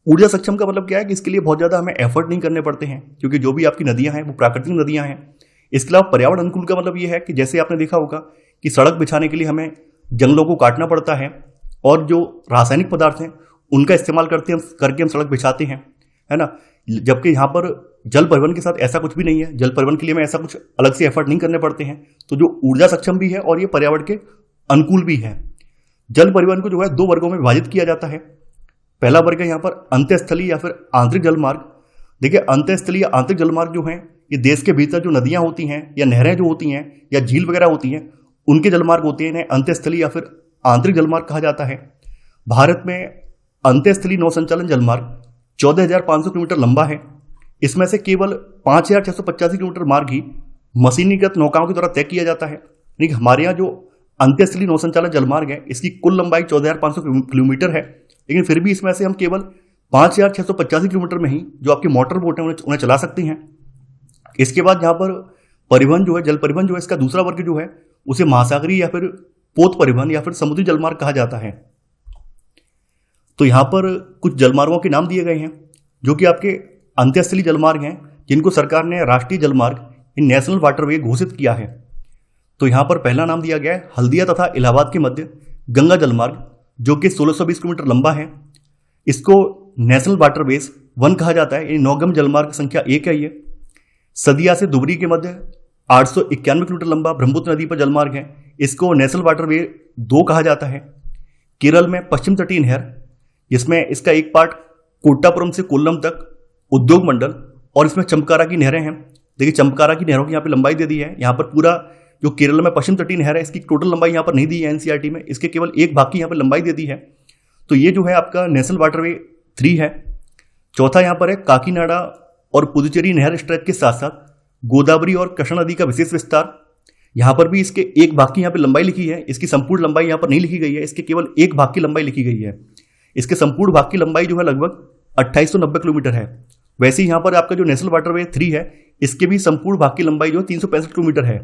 ऊर्जा सक्षम का मतलब क्या है कि इसके लिए बहुत ज़्यादा हमें एफर्ट नहीं करने पड़ते हैं क्योंकि जो भी आपकी नदियां हैं वो प्राकृतिक नदियां हैं। इसके अलावा पर्यावरण अनुकूल का मतलब ये है कि जैसे आपने देखा होगा कि सड़क बिछाने के लिए हमें जंगलों को काटना पड़ता है और जो रासायनिक पदार्थ हैं उनका इस्तेमाल करके हम सड़क बिछाते हैं, है ना। जबकि यहाँ पर जल परिवहन के साथ ऐसा कुछ भी नहीं है। जल परिवहन के लिए हमें ऐसा कुछ अलग से एफर्ट नहीं करने पड़ते हैं। तो जो ऊर्जा सक्षम भी है और ये पर्यावरण के अनुकूल भी है। जल परिवहन को जो है 2 वर्गों में विभाजित किया जाता है। पहला वर्ग है यहाँ पर अंतःस्थलीय या फिर आंतरिक जलमार्ग। देखिए, अंतःस्थलीय या आंतरिक जलमार्ग जो हैं ये देश के भीतर जो नदियां होती हैं या नहरें जो होती हैं या झील वगैरह होती हैं उनके जलमार्ग होते हैं। इन्हें अंतःस्थलीय या फिर आंतरिक जलमार्ग कहा जाता है। भारत में अंतःस्थलीय नौ संचालन जलमार्ग 14,500 किलोमीटर लंबा है। इसमें से केवल 5,685 किलोमीटर मार्ग ही मशीनीकृत नौकाओं के द्वारा तय किया जाता है। यानी हमारे यहाँ जो अंतःस्थलीय नौ संचालन जलमार्ग है इसकी कुल लंबाई 14,500 किलोमीटर है, लेकिन फिर भी इसमें से हम केवल 5,685 किलोमीटर में ही जो आपकी मोटर बोट है उन्हें चला सकते हैं। इसके बाद यहाँ पर परिवहन जो है जल परिवहन जो है इसका दूसरा वर्ग जो है उसे महासागरीय या फिर पोत परिवहन या फिर समुद्री जलमार्ग कहा जाता है। तो यहाँ पर कुछ जलमार्गों के नाम दिए गए हैं जो कि आपके अंतःस्थलीय जलमार्ग हैं जिनको सरकार ने राष्ट्रीय जलमार्ग नेशनल वाटरवे घोषित किया है। तो यहाँ पर पहला नाम दिया गया है हल्दिया तथा इलाहाबाद के मध्य गंगा जलमार्ग जो कि 1620 किलोमीटर लंबा है। इसको नेशनल वाटरवेज 1 कहा जाता है। ये नौगम जलमार्ग संख्या 1 है। ये सदिया से दुबरी के मध्य 891 किलोमीटर लंबा ब्रह्मपुत्र नदी पर जलमार्ग है। इसको नेशनल वाटरवे 2 कहा जाता है। केरल में पश्चिम तटीय नहर जिसमें इसका एक पार्ट कोट्टापुरम से कोल्लम तक उद्योग मंडल और इसमें चंपकारा की नहरें हैं। देखिए, चंपकारा की नहरों की यहाँ पे लंबाई दे दी है। यहाँ पर पूरा जो केरल में पश्चिम तटीय नहर है इसकी टोटल लंबाई यहाँ पर नहीं दी है एनसीईआरटी में, इसके केवल एक भाग की यहाँ पर लंबाई दे दी है। तो ये जो है आपका नेशनल वाटरवे 3 है। चौथा यहाँ पर है काकीनाडा और पुदुचेरी नहर स्ट्रेच के साथ साथ गोदावरी और कृष्णा नदी का विशेष विस्तार। यहाँ पर भी इसके एक भाग की यहाँ पर लंबाई लिखी है, इसकी संपूर्ण लंबाई यहाँ पर नहीं लिखी गई है, इसके केवल एक भाग की लंबाई लिखी गई है। इसके संपूर्ण भाग की लंबाई जो है लगभग 2890 किलोमीटर है। वैसे ही यहाँ पर आपका जो नेशनल वाटरवे 3 है इसके भी संपूर्ण भाग की लंबाई जो है 365 किलोमीटर है।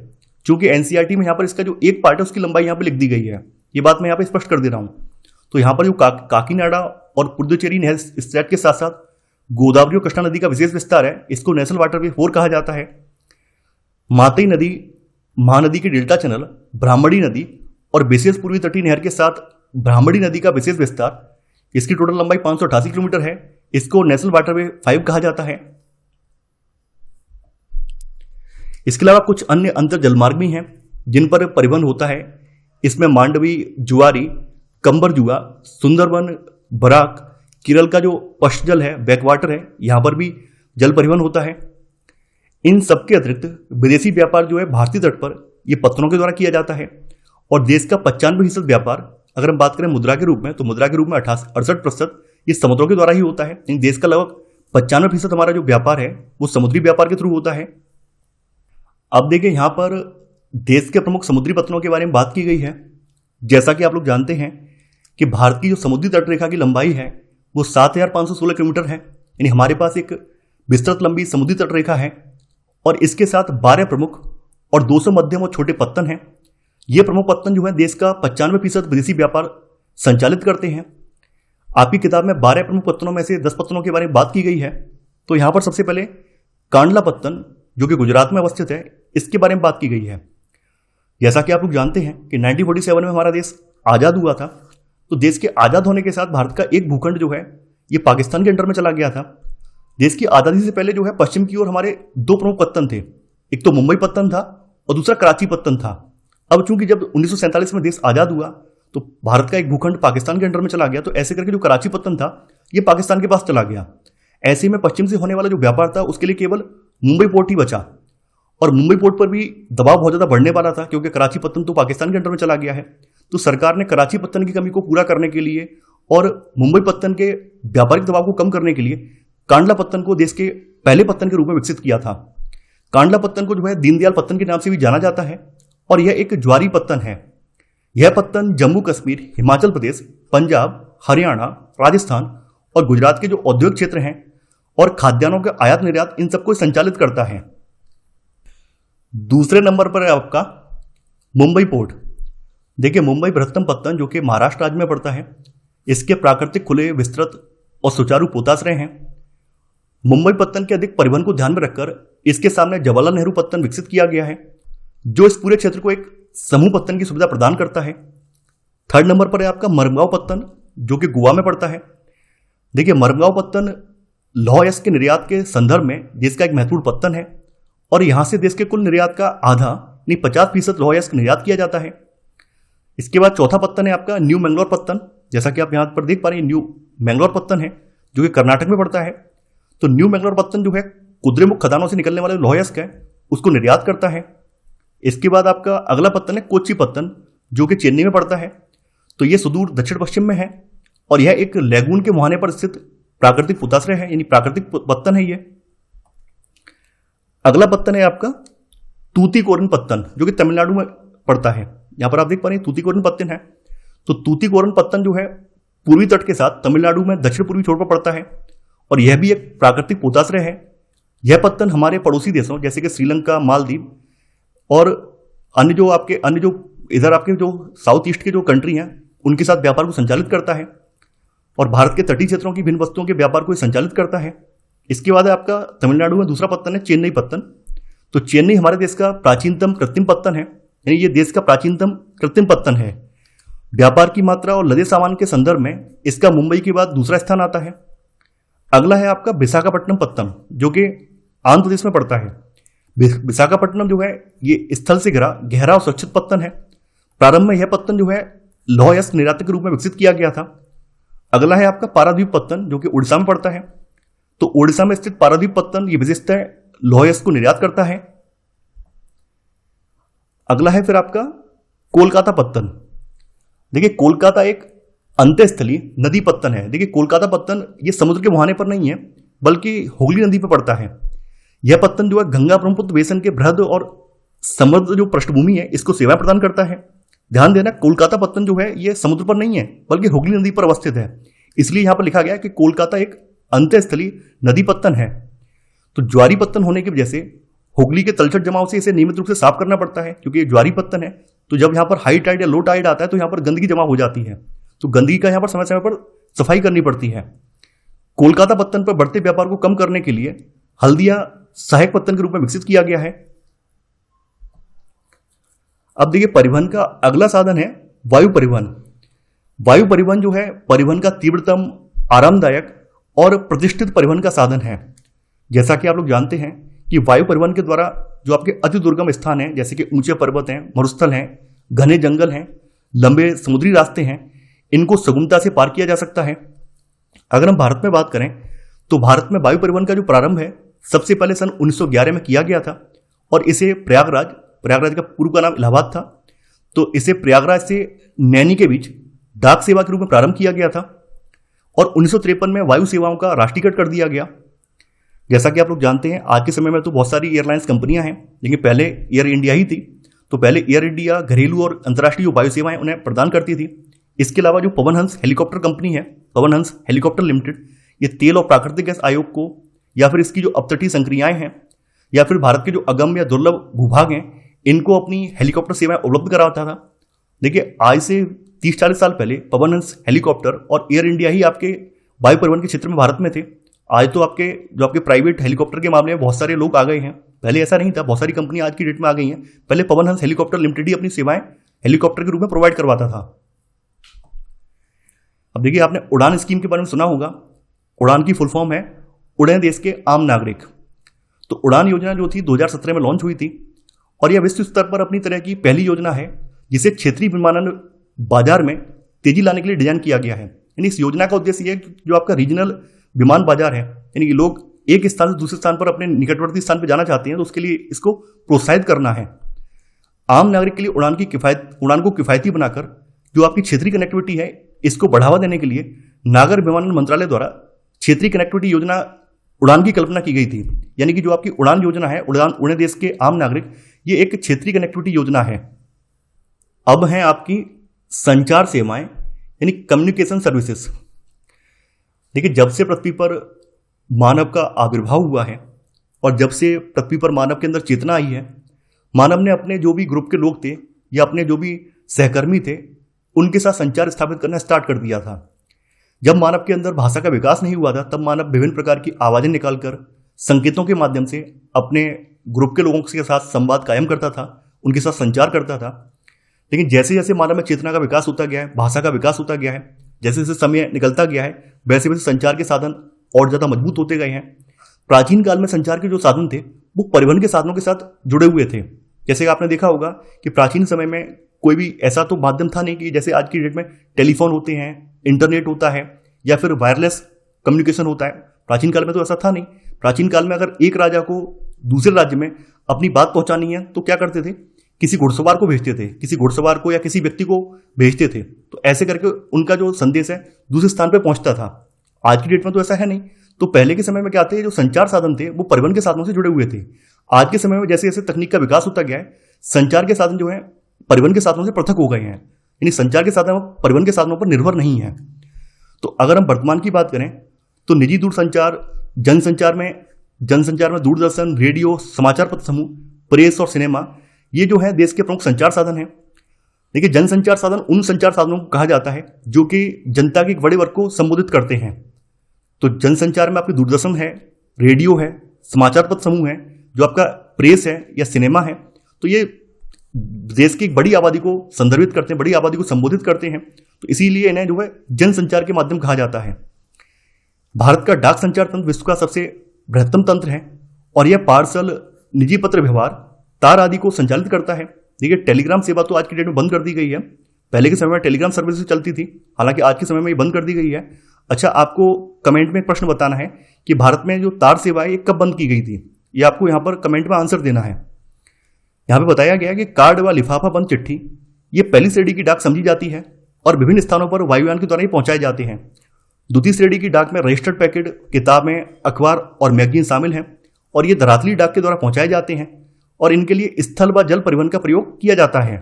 चूंकि एनसीईआरटी में यहाँ पर इसका जो एक पार्ट है उसकी लंबाई यहाँ पर लिख दी गई है, ये बात मैं यहाँ पर स्पष्ट कर दे रहा हूँ। तो यहाँ पर जो काकीनाडा और पुदुचेरी नहर स्ट्रेच के साथ साथ गोदावरी और कृष्णा नदी का विशेष विस्तार है, इसको नेशनल वाटरवे 4 कहा जाता है। मातई नदी, महानदी के डेल्टा चैनल, ब्राह्मणी नदी और विशेष पूर्वी तटीय नहर के साथ ब्राह्मणी नदी का विशेष विस्तार, इसकी टोटल लंबाई 588 किलोमीटर है, इसको नेशनल वाटरवे 5 कहा जाता है। इसके अलावा कुछ अन्य अंतर जलमार्ग भी हैं जिन पर परिवहन होता है। इसमें मांडवी, जुआरी, कंबरजुआ, सुंदरबन, बराक, केरल का जो पश्चिम जल है, बैकवाटर है, यहाँ पर भी जल परिवहन होता है। इन सबके अतिरिक्त विदेशी व्यापार जो है भारतीय तट पर ये पत्थरों के द्वारा किया जाता है और देश का 95% व्यापार अगर हम बात करें मुद्रा के रूप में तो मुद्रा के रूप में 68% ये समुद्रों के द्वारा ही होता है। इन देश का लगभग 95% हमारा जो व्यापार है वो समुद्री व्यापार के थ्रू होता है। अब देखिए, यहाँ पर देश के प्रमुख समुद्री पत्थरों के बारे में बात की गई है। जैसा कि आप लोग जानते हैं कि भारत की जो समुद्री तटरेखा की लंबाई है वो 7,516 किलोमीटर है। यानी हमारे पास एक विस्तृत लंबी समुद्री तटरेखा है और इसके साथ 12 प्रमुख और 200 मध्यम और छोटे पत्तन हैं। ये प्रमुख पत्तन जो है देश का 95% विदेशी व्यापार संचालित करते हैं। आपकी किताब में 12 प्रमुख पत्तनों में से 10 पत्तनों के बारे में बात की गई है। तो यहां पर सबसे पहले कांडला पत्तन जो कि गुजरात में अवस्थित है, इसके बारे में बात की गई है। जैसा कि आप लोग जानते हैं कि 1947 में हमारा देश आज़ाद हुआ था। तो देश के आज़ाद होने के साथ भारत का एक भूखंड जो है ये पाकिस्तान के अंडर में चला गया था। देश की आज़ादी से पहले जो है पश्चिम की ओर हमारे 2 प्रमुख पत्तन थे, एक तो मुंबई पत्तन था और दूसरा कराची पत्तन था। अब चूंकि जब 1947 में देश आज़ाद हुआ तो भारत का एक भूखंड पाकिस्तान के अंडर में चला गया, तो ऐसे करके जो कराची पत्तन था ये पाकिस्तान के पास चला गया। ऐसे में पश्चिम से होने वाला जो व्यापार था उसके लिए केवल मुंबई पोर्ट ही बचा, और मुंबई पोर्ट पर भी दबाव बहुत ज़्यादा बढ़ने वाला था क्योंकि कराची पत्तन तो पाकिस्तान के अंडर में चला गया है। तो सरकार ने कराची पत्तन की कमी को पूरा करने के लिए और मुंबई पत्तन के व्यापारिक दबाव को कम करने के लिए कांडला पत्तन को देश के पहले पत्तन के रूप में विकसित किया था। कांडला पत्तन को जो है दीनदयाल पत्तन के नाम से भी जाना जाता है और यह एक ज्वारी पत्तन है। यह पत्तन जम्मू कश्मीर, हिमाचल प्रदेश, पंजाब, हरियाणा, राजस्थान और गुजरात के जो औद्योगिक क्षेत्र हैं और खाद्यान्नों के आयात निर्यात इन सबको संचालित करता है। दूसरे नंबर पर है आपका मुंबई पोर्ट। देखिए, मुंबई बृहत्तम पत्तन जो कि महाराष्ट्र राज्य में पड़ता है, इसके प्राकृतिक खुले, विस्तृत और सुचारू पोताश्रय हैं। मुंबई पत्तन के अधिक परिवहन को ध्यान में रखकर इसके सामने जवाहरलाल नेहरू पत्तन विकसित किया गया है, जो इस पूरे क्षेत्र को एक समूह पत्तन की सुविधा प्रदान करता है। थर्ड नंबर पर है आपका मरमगांव पत्तन जो कि गोवा में पड़ता है। देखिए, मरमगांव पत्तन लौह अयस्क के निर्यात के संदर्भ में देश का एक महत्वपूर्ण पत्तन है और यहां से देश के कुल निर्यात का आधा यानी 50% लौह अयस्क निर्यात किया जाता है। इसके बाद चौथा पत्तन है आपका न्यू मैंगलोर पत्तन। जैसा कि आप यहां पर देख पा रहे हैं, न्यू मैंगलोर पत्तन है जो कि कर्नाटक में पड़ता है। तो न्यू मैंगलोर पत्तन जो है कुद्रेमुख खदानों से निकलने वाले लौह अयस्क है उसको निर्यात करता है। इसके बाद आपका अगला पत्तन है कोच्चि पत्तन जो कि चेन्नई में पड़ता है। तो यह सुदूर दक्षिण पश्चिम में है और यह एक लैगून के मुहाने पर स्थित प्राकृतिक पोताश्रय है, यानी प्राकृतिक पत्तन है ये। अगला पत्तन है आपका तूतीकोरन पत्तन जो कि तमिलनाडु में पड़ता है। यहां पर आप देख पा रहे हैं तूतीकोरन पत्तन है। तो तूतीकोरन पत्तन जो है पूर्वी तट के साथ तमिलनाडु में दक्षिण पूर्वी छोर पर पड़ता है और यह भी एक प्राकृतिक पोताश्रय है। यह पत्तन हमारे पड़ोसी देशों जैसे कि श्रीलंका, मालदीव और अन्य जो इधर आपके जो साउथ ईस्ट के जो कंट्री हैं उनके साथ व्यापार को संचालित करता है और भारत के तटीय क्षेत्रों की भिन्न वस्तुओं के व्यापार को संचालित करता है। इसके बाद आपका तमिलनाडु में दूसरा पत्तन है चेन्नई पत्तन। तो चेन्नई हमारे देश का प्राचीनतम कृत्रिम पत्तन है, यानी ये देश का प्राचीनतम कृत्रिम पत्तन है। व्यापार की मात्रा और लदे सामान के संदर्भ में इसका मुंबई के बाद दूसरा स्थान आता है। अगला है आपका विशाखापट्टनम पत्तन जो कि आंध्र प्रदेश में पड़ता है। विशाखापट्टनम जो है ये स्थल से घिरा गहरा और सुरक्षित पत्तन है। प्रारंभ में यह पत्तन जो है लौह अयस्क निर्यात के रूप में विकसित किया गया था। अगला है आपका पारादीप पत्तन जो कि उड़ीसा में पड़ता है। तो उड़ीसा में स्थित पारादीप पत्तन ये विशेषतः लौह अयस्क को निर्यात करता है। अगला है फिर आपका कोलकाता पत्तन। देखिए, कोलकाता एक अंतःस्थलीय नदी पत्तन है। देखिए, कोलकाता पत्तन ये समुद्र के मुहाने पर नहीं है बल्कि हुगली नदी पर पड़ता है। यह पत्तन जो है गंगा ब्रह्मपुत्र बेसिन के बृहद और समृद्ध जो पृष्ठभूमि है इसको सेवा प्रदान करता है। ध्यान देना, कोलकाता पत्तन जो है ये समुद्र पर नहीं है बल्कि हुगली नदी पर अवस्थित है, इसलिए यहां पर लिखा गया कि कोलकाता एक अंतःस्थलीय नदी पत्तन है। तो ज्वारी पत्तन होने की वजह से हुगली के तलछट जमाव से इसे नियमित रूप से साफ करना पड़ता है क्योंकि ये ज्वारी पत्तन है। तो जब यहाँ पर हाई टाइड या लो टाइड आता है तो यहाँ पर गंदगी जमा हो जाती है, तो गंदगी का यहाँ पर समय समय पर सफाई करनी पड़ती है। कोलकाता पत्तन पर बढ़ते व्यापार को कम करने के लिए हल्दिया सहायक पत्तन के रूप में विकसित किया गया है। अब देखिए, परिवहन का अगला साधन है वायु परिवहन। वायु परिवहन जो है परिवहन का तीव्रतम, आरामदायक और प्रतिष्ठित परिवहन का साधन है। जैसा कि आप लोग जानते हैं कि वायु परिवहन के द्वारा जो आपके अति दुर्गम स्थान हैं जैसे कि ऊंचे पर्वत हैं, मरुस्थल हैं, घने जंगल हैं, लंबे समुद्री रास्ते हैं, इनको सुगमता से पार किया जा सकता है। अगर हम भारत में बात करें तो भारत में वायु परिवहन का जो प्रारंभ है सबसे पहले सन 1911 में किया गया था और इसे प्रयागराज का पूर्व का नाम इलाहाबाद था, तो इसे प्रयागराज से नैनी के बीच डाक सेवा के रूप में प्रारंभ किया गया था और 1953 में वायु सेवाओं का राष्ट्रीयकरण कर दिया गया। जैसा कि आप लोग जानते हैं आज के समय में तो बहुत सारी एयरलाइंस कंपनियां हैं, लेकिन पहले एयर इंडिया ही थी। तो पहले एयर इंडिया घरेलू और अंतर्राष्ट्रीय वायु सेवाएं उन्हें प्रदान करती थी। इसके अलावा जो पवन हंस हेलीकॉप्टर कंपनी है, पवन हंस हेलीकॉप्टर लिमिटेड, ये तेल और प्राकृतिक गैस आयोग को या फिर इसकी जो अपतटीय संक्रियाएं हैं या फिर भारत के जो अगम या दुर्लभ भूभाग हैं इनको अपनी हेलीकॉप्टर सेवाएं उपलब्ध कराता था। देखिए आज से 30-40 साल पहले पवन हंस हेलीकॉप्टर और एयर इंडिया ही आपके वायु परिवहन के क्षेत्र में भारत में थे। आज तो आपके प्राइवेट हेलीकॉप्टर के मामले में बहुत सारे लोग आ गए हैं, पहले ऐसा नहीं था, बहुत सारी कंपनी आज की डेट में आ गई हैं। पहले पवन हंस हेलीकॉप्टर लिमिटेड ही अपनी सेवाएं हेलीकॉप्टर के रूप में प्रोवाइड करवाता था। अब देखिए आपने उड़ान स्कीम के बारे में सुना होगा। उड़ान की फुल फॉर्म है उड़ें देश के आम नागरिक। तो उड़ान योजना जो थी 2017 में लॉन्च हुई थी और यह विश्व स्तर पर अपनी तरह की पहली योजना है जिसे क्षेत्रीय विमानन बाजार में तेजी लाने के लिए डिजाइन किया गया है। यानी इस योजना का उद्देश्य यह है जो आपका रीजनल विमान बाजार है, यानी कि लोग एक स्थान से दूसरे स्थान पर अपने निकटवर्ती स्थान पर जाना चाहते हैं, तो उसके लिए इसको प्रोत्साहित करना है। आम नागरिक के लिए उड़ान को किफायती बनाकर जो आपकी क्षेत्रीय कनेक्टिविटी है इसको बढ़ावा देने के लिए नागर विमानन मंत्रालय द्वारा क्षेत्रीय कनेक्टिविटी योजना उड़ान की कल्पना की गई थी। यानी कि जो आपकी उड़ान योजना है उड़े देश के आम नागरिक, ये एक क्षेत्रीय कनेक्टिविटी योजना है। अब हैं आपकी संचार सेवाएं यानी कम्युनिकेशन सर्विसेज। देखिए जब से पृथ्वी पर मानव का आविर्भाव हुआ है और जब से पृथ्वी पर मानव के अंदर चेतना आई है, मानव ने अपने जो भी ग्रुप के लोग थे या अपने जो भी सहकर्मी थे उनके साथ संचार स्थापित करना स्टार्ट कर दिया था। जब मानव के अंदर भाषा का विकास नहीं हुआ था तब मानव विभिन्न प्रकार की आवाजें निकालकर संकेतों के माध्यम से अपने ग्रुप के लोगों के साथ संवाद कायम करता था, उनके साथ संचार करता था। लेकिन जैसे जैसे मानव में चेतना का विकास होता गया है, भाषा का विकास होता गया है, जैसे जैसे समय निकलता गया है, वैसे वैसे संचार के साधन और ज़्यादा मजबूत होते गए हैं। प्राचीन काल में संचार के जो साधन थे वो परिवहन के साधनों के साथ जुड़े हुए थे। जैसे आपने देखा होगा कि प्राचीन समय में कोई भी ऐसा तो माध्यम था नहीं कि जैसे आज की डेट में टेलीफोन होते हैं, इंटरनेट होता है या फिर वायरलेस कम्युनिकेशन होता है। प्राचीन काल में तो ऐसा था नहीं। प्राचीन काल में अगर एक राजा को दूसरे राज्य में अपनी बात पहुंचानी है तो क्या करते थे, किसी घुड़सवार को भेजते थे, किसी घुड़सवार को या किसी व्यक्ति को भेजते थे। तो ऐसे करके उनका जो संदेश है दूसरे स्थान पर पहुंचता था। आज की डेट में तो ऐसा है नहीं। तो पहले के समय में क्या थे, जो संचार साधन थे वो परिवहन के साधनों से जुड़े हुए थे। आज के समय में जैसे जैसे तकनीक का विकास होता गया है, संचार के साधन जो है परिवहन के साधनों से पृथक हो गए हैं। यानी संचार के साधन परिवहन के साधनों पर निर्भर नहीं है। तो अगर हम वर्तमान की बात करें तो निजी दूरसंचार, जनसंचार में दूरदर्शन, रेडियो, समाचार पत्र समूह, प्रेस और सिनेमा, ये जो है देश के प्रमुख संचार साधन हैं। देखिए जनसंचार साधन उन संचार साधनों को कहा जाता है जो कि जनता के एक बड़े वर्ग को संबोधित करते हैं। तो जनसंचार में आपकी दूरदर्शन है, रेडियो है, समाचार पत्र समूह है, जो आपका प्रेस है या सिनेमा है। तो ये देश की एक बड़ी आबादी को संदर्भित करते हैं, बड़ी आबादी को संबोधित करते हैं। तो इसीलिए इन्हें जो है जनसंचार के माध्यम कहा जाता है। भारत का डाक संचार तंत्र विश्व का सबसे बृहत्तम तंत्र है और यह पार्सल, निजी पत्र व्यवहार, तार आदि को संचालित करता है। देखिए टेलीग्राम सेवा तो आज की डेट में बंद कर दी गई है। पहले के समय में टेलीग्राम सर्विस चलती थी, हालांकि आज के समय में ये बंद कर दी गई है। अच्छा, आपको कमेंट में एक प्रश्न बताना है कि भारत में जो तार सेवा है ये कब बंद की गई थी। ये आपको यहाँ पर कमेंट में आंसर देना है। यहाँ पे बताया गया है कि कार्ड व लिफाफा बंद चिट्ठी ये पहली श्रेणी की डाक समझी जाती है और विभिन्न स्थानों पर वायुयान के द्वारा ही पहुंचाए जाते हैं। द्वितीय श्रेणी की डाक में रजिस्टर्ड पैकेट, किताबें, अखबार और मैगजीन शामिल हैं और ये धरातली डाक के द्वारा पहुंचाए जाते हैं और इनके लिए स्थल व जल परिवहन का प्रयोग किया जाता है।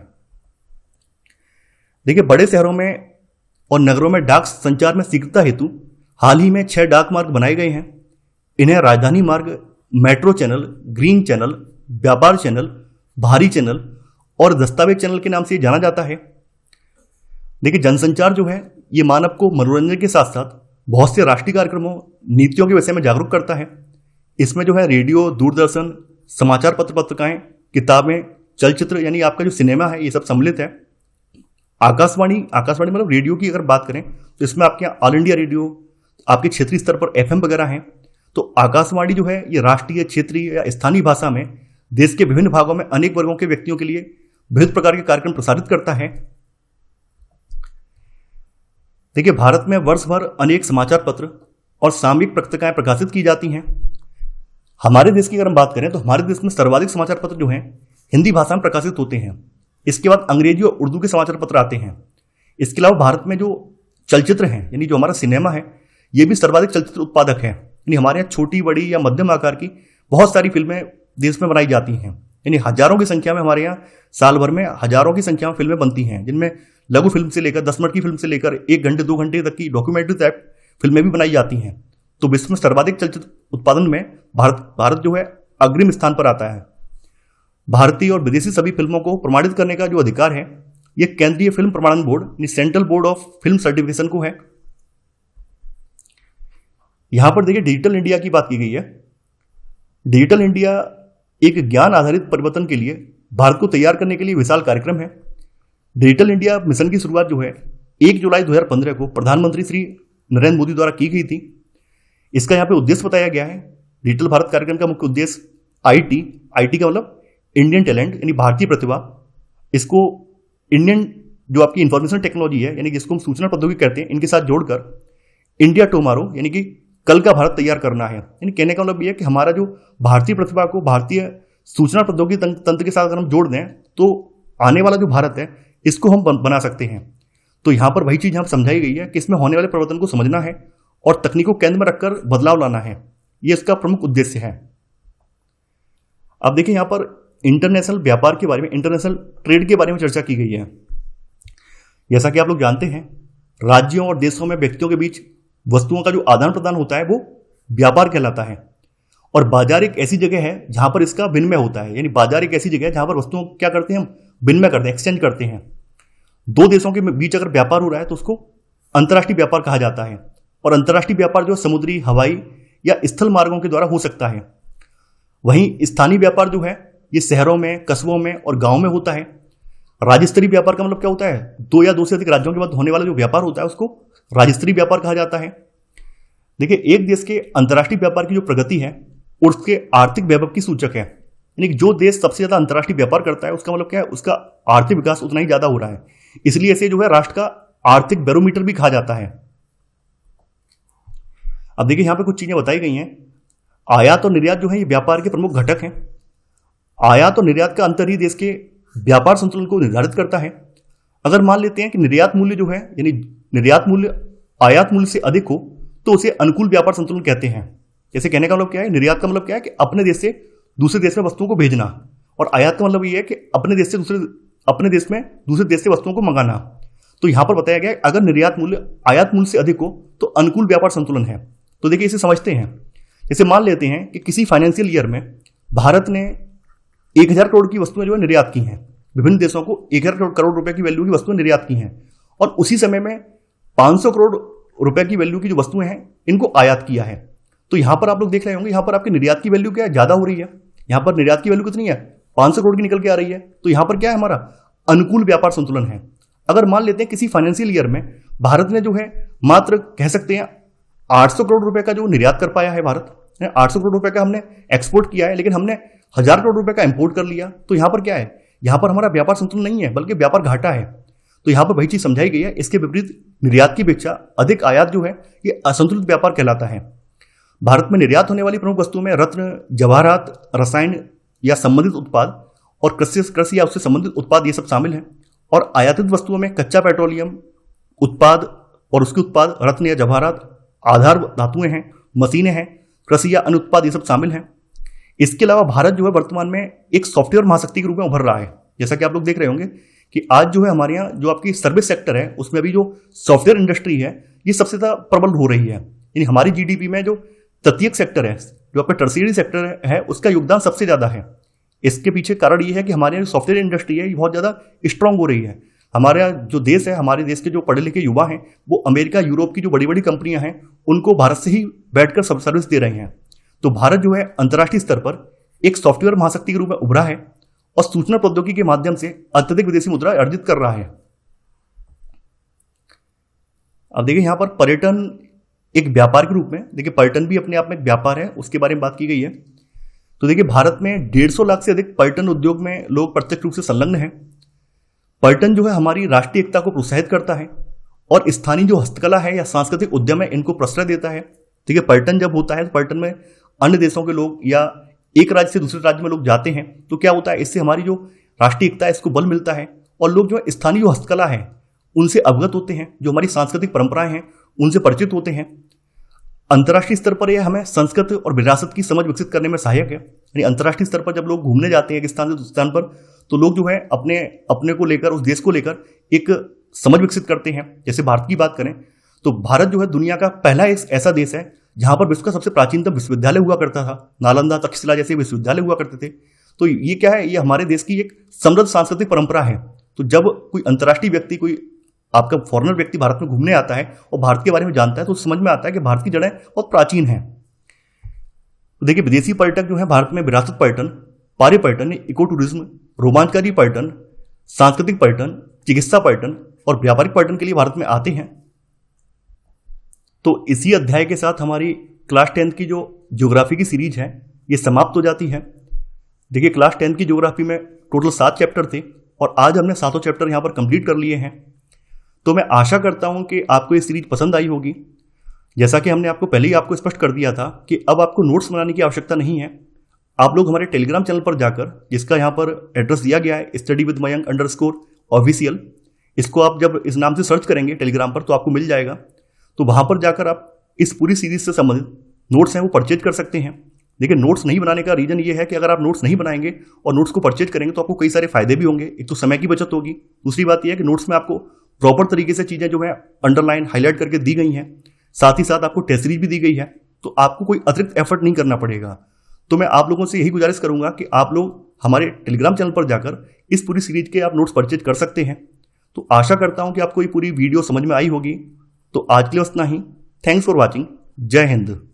देखिए बड़े शहरों में और नगरों में डाक संचार में शीघ्रता हेतु हाल ही में 6 डाक मार्ग बनाए गए हैं। इन्हें राजधानी मार्ग, मेट्रो चैनल, ग्रीन चैनल, व्यापार चैनल, भारी चैनल और दस्तावेज चैनल के नाम से जाना जाता है। देखिए जनसंचार जो है ये मानव को मनोरंजन के साथ साथ बहुत से राष्ट्रीय कार्यक्रमों, नीतियों के विषय में जागरूक करता है। इसमें जो है रेडियो, दूरदर्शन, समाचार पत्र पत्रिकाएं, किताबें, चलचित्र यानी आपका जो सिनेमा है ये सब सम्मिलित है। आकाशवाणी मतलब रेडियो की अगर बात करें तो इसमें आपके यहाँ ऑल इंडिया रेडियो, आपके क्षेत्रीय स्तर पर FM वगैरह हैं। तो आकाशवाणी जो है ये राष्ट्रीय, क्षेत्रीय या स्थानीय भाषा में देश के विभिन्न भागों में अनेक वर्गों के व्यक्तियों के लिए विविध प्रकार के कार्यक्रम प्रसारित करता है। देखिए भारत में वर्ष भर अनेक समाचार पत्र और सामयिक पत्रिकाएं प्रकाशित की जाती हैं। हमारे देश की अगर हम बात करें तो हमारे देश में सर्वाधिक समाचार पत्र जो हैं हिंदी भाषा में प्रकाशित होते हैं। इसके बाद अंग्रेजी और उर्दू के समाचार पत्र आते हैं। इसके अलावा भारत में जो चलचित्र हैं यानी जो हमारा सिनेमा है ये भी सर्वाधिक चलचित्र उत्पादक है। यानी हमारे यहाँ छोटी, बड़ी या मध्यम आकार की बहुत सारी फिल्में देश में बनाई जाती हैं। यानी हजारों की संख्या में हमारे यहाँ साल भर में हजारों की संख्या में फिल्में बनती हैं, जिनमें लघु फिल्म से लेकर 10 मिनट की फिल्म से लेकर 1 घंटे 2 घंटे तक की डॉक्यूमेंट्री टाइप फिल्में भी बनाई जाती हैं। तो विश्व में सर्वाधिक चलचित्र उत्पादन में भारत जो है अग्रिम स्थान पर आता है। भारतीय और विदेशी सभी फिल्मों को प्रमाणित करने का जो अधिकार है यह केंद्रीय फिल्म प्रमाणन बोर्ड यानी central board of film certification को है। यहां पर देखिए डिजिटल इंडिया की बात की गई है। डिजिटल इंडिया एक ज्ञान आधारित परिवर्तन के लिए भारत को तैयार करने के लिए विशाल कार्यक्रम है। डिजिटल इंडिया मिशन की शुरुआत जो है 1 जुलाई 2015 को प्रधानमंत्री श्री नरेंद्र मोदी द्वारा की गई थी। इसका यहाँ पे उद्देश्य बताया गया है। डिजिटल भारत कार्यक्रम का मुख्य उद्देश्य आईटी का मतलब इंडियन टैलेंट यानी भारतीय प्रतिभा, इसको इंडियन जो आपकी इंफॉर्मेशन टेक्नोलॉजी है यानी जिसको हम सूचना प्रौद्योगिकी कहते हैं, इनके साथ जोड़कर इंडिया टुमारो यानी कि कल का भारत तैयार करना है। यानी कहने का मतलब ये है कि हमारा जो भारतीय प्रतिभा को भारतीय सूचना प्रौद्योगिकी तंत्र के साथ अगर हम जोड़ दें तो आने वाला जो भारत है इसको हम बना सकते हैं। तो यहां पर वही चीज हम समझाई गई है कि इसमें होने वाले परिवर्तन को समझना है और तकनीक को केंद्र में रखकर बदलाव लाना है। यह इसका प्रमुख उद्देश्य है। अब देखिए यहां पर इंटरनेशनल व्यापार के बारे में, इंटरनेशनल ट्रेड के बारे में चर्चा की गई है। जैसा कि आप लोग जानते हैं राज्यों और देशों में व्यक्तियों के बीच वस्तुओं का जो आदान प्रदान होता है वो व्यापार कहलाता है। और बाजार एक ऐसी जगह है जहां पर इसका विनिमय होता है। यानी बाजार एक ऐसी जगह है जहां पर वस्तुओं क्या करते हैं, हम विनिमय करते हैं, एक्सचेंज करते हैं। दो देशों के बीच अगर व्यापार हो रहा है तो उसको अंतर्राष्ट्रीय व्यापार कहा जाता है। और अंतर्राष्ट्रीय व्यापार जो समुद्री, हवाई या स्थल मार्गों के द्वारा हो सकता है। वहीं स्थानीय व्यापार जो है ये शहरों में, कस्बों में और गांव में होता है। राज्य स्तरीय व्यापार का मतलब क्या होता है, 2 या 2 से अधिक राज्यों के मध्य होने वाला जो व्यापार होता है उसको राज्य स्तरीय व्यापार कहा जाता है। देखिए एक देश के अंतर्राष्ट्रीय व्यापार की जो प्रगति है उसके आर्थिक वैभव की सूचक है। यानी कि जो देश सबसे ज्यादा अंतर्राष्ट्रीय व्यापार करता है उसका मतलब क्या है, उसका आर्थिक विकास उतना ही ज्यादा हो रहा है। इसलिए इसे जो है राष्ट्र का आर्थिक बैरोमीटर भी कहा जाता है। अब देखिए यहां पे कुछ चीजें बताई गई हैं। आयात और निर्यात जो है ये व्यापार के प्रमुख घटक हैं। आयात और निर्यात का अंतर ही देश के व्यापार संतुलन को निर्धारित करता है। अगर मान लेते हैं कि निर्यात मूल्य जो है यानी निर्यात मूल्य आयात मूल्य से अधिक हो तो उसे अनुकूल व्यापार संतुलन कहते हैं। जैसे कहने का मतलब क्या है, निर्यात का मतलब क्या है कि अपने देश से दूसरे देश में वस्तुओं को भेजना, और आयात का मतलब ये है कि अपने देश में दूसरे देश से वस्तुओं को मंगाना। तो यहां पर बताया गया है अगर निर्यात मूल्य आयात मूल्य से अधिक हो तो अनुकूल व्यापार संतुलन है। तो देखिए इसे समझते हैं। जैसे मान लेते हैं कि किसी फाइनेंशियल ईयर में भारत ने 1000 करोड़ की वस्तुएं जो है निर्यात की हैं, विभिन्न देशों को 1000 करोड़ रुपए की वैल्यू की वस्तुएं निर्यात की हैं, और उसी समय में 500 करोड़ रुपए की वैल्यू की जो वस्तुएं हैं इनको आयात किया है। तो यहां पर आप लोग देख रहे होंगे यहां पर आपकी निर्यात की वैल्यू क्या है, ज्यादा हो रही है। यहां पर निर्यात की वैल्यू कितनी है, 500 करोड़ की निकल के आ रही है। तो यहां पर क्या है, हमारा अनुकूल व्यापार संतुलन है। अगर मान लेते हैं किसी फाइनेंशियल ईयर में भारत ने जो है मात्र कह सकते हैं 800 करोड़ रुपए का जो निर्यात कर पाया है, भारत 800 करोड़ रुपए का हमने एक्सपोर्ट किया है, लेकिन हमने 1000 करोड़ रुपए का इंपोर्ट कर लिया। तो यहां पर क्या है, यहां पर हमारा व्यापार संतुलन नहीं है बल्कि व्यापार घाटा है। तो यहां पर वही चीज समझाई गई है। इसके विपरीत निर्यात की अपेक्षा अधिक आयात जो है ये असंतुलित व्यापार कहलाता है। भारत में निर्यात होने वाली प्रमुख वस्तुओं में रत्न, जवाहरात, रसायन या संबंधित उत्पाद और कृषि या उससे संबंधित उत्पाद ये सब शामिल हैं। और आयातित वस्तुओं में कच्चा पेट्रोलियम उत्पाद और उसके उत्पाद, रत्न या जवाहरात, आधार धातुएं हैं, मशीनें हैं, कृषि या अन्य उत्पाद ये सब शामिल हैं। इसके अलावा भारत जो है वर्तमान में एक सॉफ्टवेयर महाशक्ति के रूप में उभर रहा है। जैसा कि आप लोग देख रहे होंगे कि आज जो है हमारे यहाँ जो आपकी सर्विस सेक्टर है उसमें अभी जो सॉफ्टवेयर इंडस्ट्री है ये सबसे ज्यादा प्रबल हो रही है। यानी हमारी जीडीपी में जो तृतीयक सेक्टर है, जो आपका टर्शियरी सेक्टर है, उसका योगदान सबसे ज्यादा है। इसके पीछे कारण ये है कि हमारे यहाँ सॉफ्टवेयर इंडस्ट्री है ये बहुत ज्यादा स्ट्रांग हो रही है। हमारा जो देश है, हमारे देश के जो पढ़े लिखे युवा हैं वो अमेरिका, यूरोप की जो बड़ी बड़ी कंपनियां हैं उनको भारत से ही बैठकर सब सर्विस दे रहे हैं। तो भारत जो है अंतर्राष्ट्रीय स्तर पर एक सॉफ्टवेयर महाशक्ति के रूप में उभरा है और सूचना प्रौद्योगिकी के माध्यम से अत्यधिक विदेशी मुद्रा अर्जित कर रहा है। अब देखिए यहां पर पर्यटन एक व्यापार के रूप में, देखिए पर्यटन भी अपने आप में एक व्यापार है, उसके बारे में बात की गई है। तो देखिए भारत में 150 लाख से अधिक पर्यटन उद्योग में लोग प्रत्यक्ष रूप से संलग्न हैं। पर्यटन जो है हमारी राष्ट्रीय एकता को प्रोत्साहित करता है और स्थानीय जो हस्तकला है या सांस्कृतिक उद्यम है इनको प्रश्रय देता है। देखिए पर्यटन जब होता है तो पर्यटन में अन्य देशों के लोग या एक राज्य से दूसरे राज्य में लोग जाते हैं, तो क्या होता है, इससे हमारी जो राष्ट्रीय एकता है इसको बल मिलता है और लोग जो है स्थानीय जो हस्तकला है उनसे अवगत होते हैं, जो हमारी सांस्कृतिक परंपराएं हैं उनसे परिचित होते हैं। अंतर्राष्ट्रीय स्तर पर यह हमें संस्कृति और विरासत की समझ विकसित करने में सहायक है। यानी अंतर्राष्ट्रीय स्तर पर जब लोग घूमने जाते हैं एक स्थान से दूसरे स्थान पर, तो लोग जो है अपने को लेकर, उस देश को लेकर एक समझ विकसित करते हैं। जैसे भारत की बात करें तो भारत जो है दुनिया का पहला एक ऐसा देश है जहां पर विश्व का सबसे प्राचीनतम विश्वविद्यालय हुआ करता था। नालंदा, तक्षशिला जैसे विश्वविद्यालय हुआ करते थे। तो ये क्या है, ये हमारे देश की एक समृद्ध सांस्कृतिक परंपरा है। तो जब कोई अंतर्राष्ट्रीय व्यक्ति, कोई आपका फॉरेनर व्यक्ति भारत में घूमने आता है और भारत के बारे में जानता है, तो समझ में आता है कि भारत की जड़ें बहुत प्राचीन हैं। तो देखिए, विदेशी पर्यटक जो है भारत में विरासत पर्यटन, पार्य पर्यटन, इको टूरिज्म, रोमांचकारी पर्यटन, सांस्कृतिक पर्यटन, चिकित्सा पर्यटन और व्यापारिक पर्यटन के लिए भारत में आते हैं। तो इसी अध्याय के साथ हमारी क्लास 10th की जो ज्योग्राफी की सीरीज है ये समाप्त हो जाती है। देखिए, क्लास 10th की ज्योग्राफी में टोटल 7 चैप्टर थे और आज हमने 7 चैप्टर यहाँ पर कंप्लीट कर लिए हैं। तो मैं आशा करता हूँ कि आपको ये सीरीज पसंद आई होगी। जैसा कि हमने आपको पहले ही आपको स्पष्ट कर दिया था कि अब आपको नोट्स बनाने की आवश्यकता नहीं है। आप लोग हमारे टेलीग्राम चैनल पर जाकर, जिसका यहाँ पर एड्रेस दिया गया है studyWithMayank_official, इसको आप जब इस नाम से सर्च करेंगे टेलीग्राम पर तो आपको मिल जाएगा। तो वहाँ पर जाकर आप इस पूरी सीरीज से संबंधित नोट्स हैं वो परचेज कर सकते हैं। देखिए, नोट्स नहीं बनाने का रीजन ये है कि अगर आप नोट्स नहीं बनाएंगे और नोट्स को परचेज करेंगे तो आपको कई सारे फायदे भी होंगे। एक तो समय की बचत होगी, दूसरी बात यह है कि नोट्स में आपको प्रॉपर तरीके से चीज़ें जो है अंडरलाइन, हाईलाइट करके दी गई हैं। साथ ही साथ आपको टेस्ट सीरीज भी दी गई है, तो आपको कोई अतिरिक्त एफर्ट नहीं करना पड़ेगा। तो मैं आप लोगों से यही गुजारिश करूंगा कि आप लोग हमारे टेलीग्राम चैनल पर जाकर इस पूरी सीरीज के आप नोट्स परचेज कर सकते हैं। तो आशा करता हूं कि आपको ये पूरी वीडियो समझ में आई होगी। तो आज के लिए इतना ही। Thanks for watching. जय हिंद।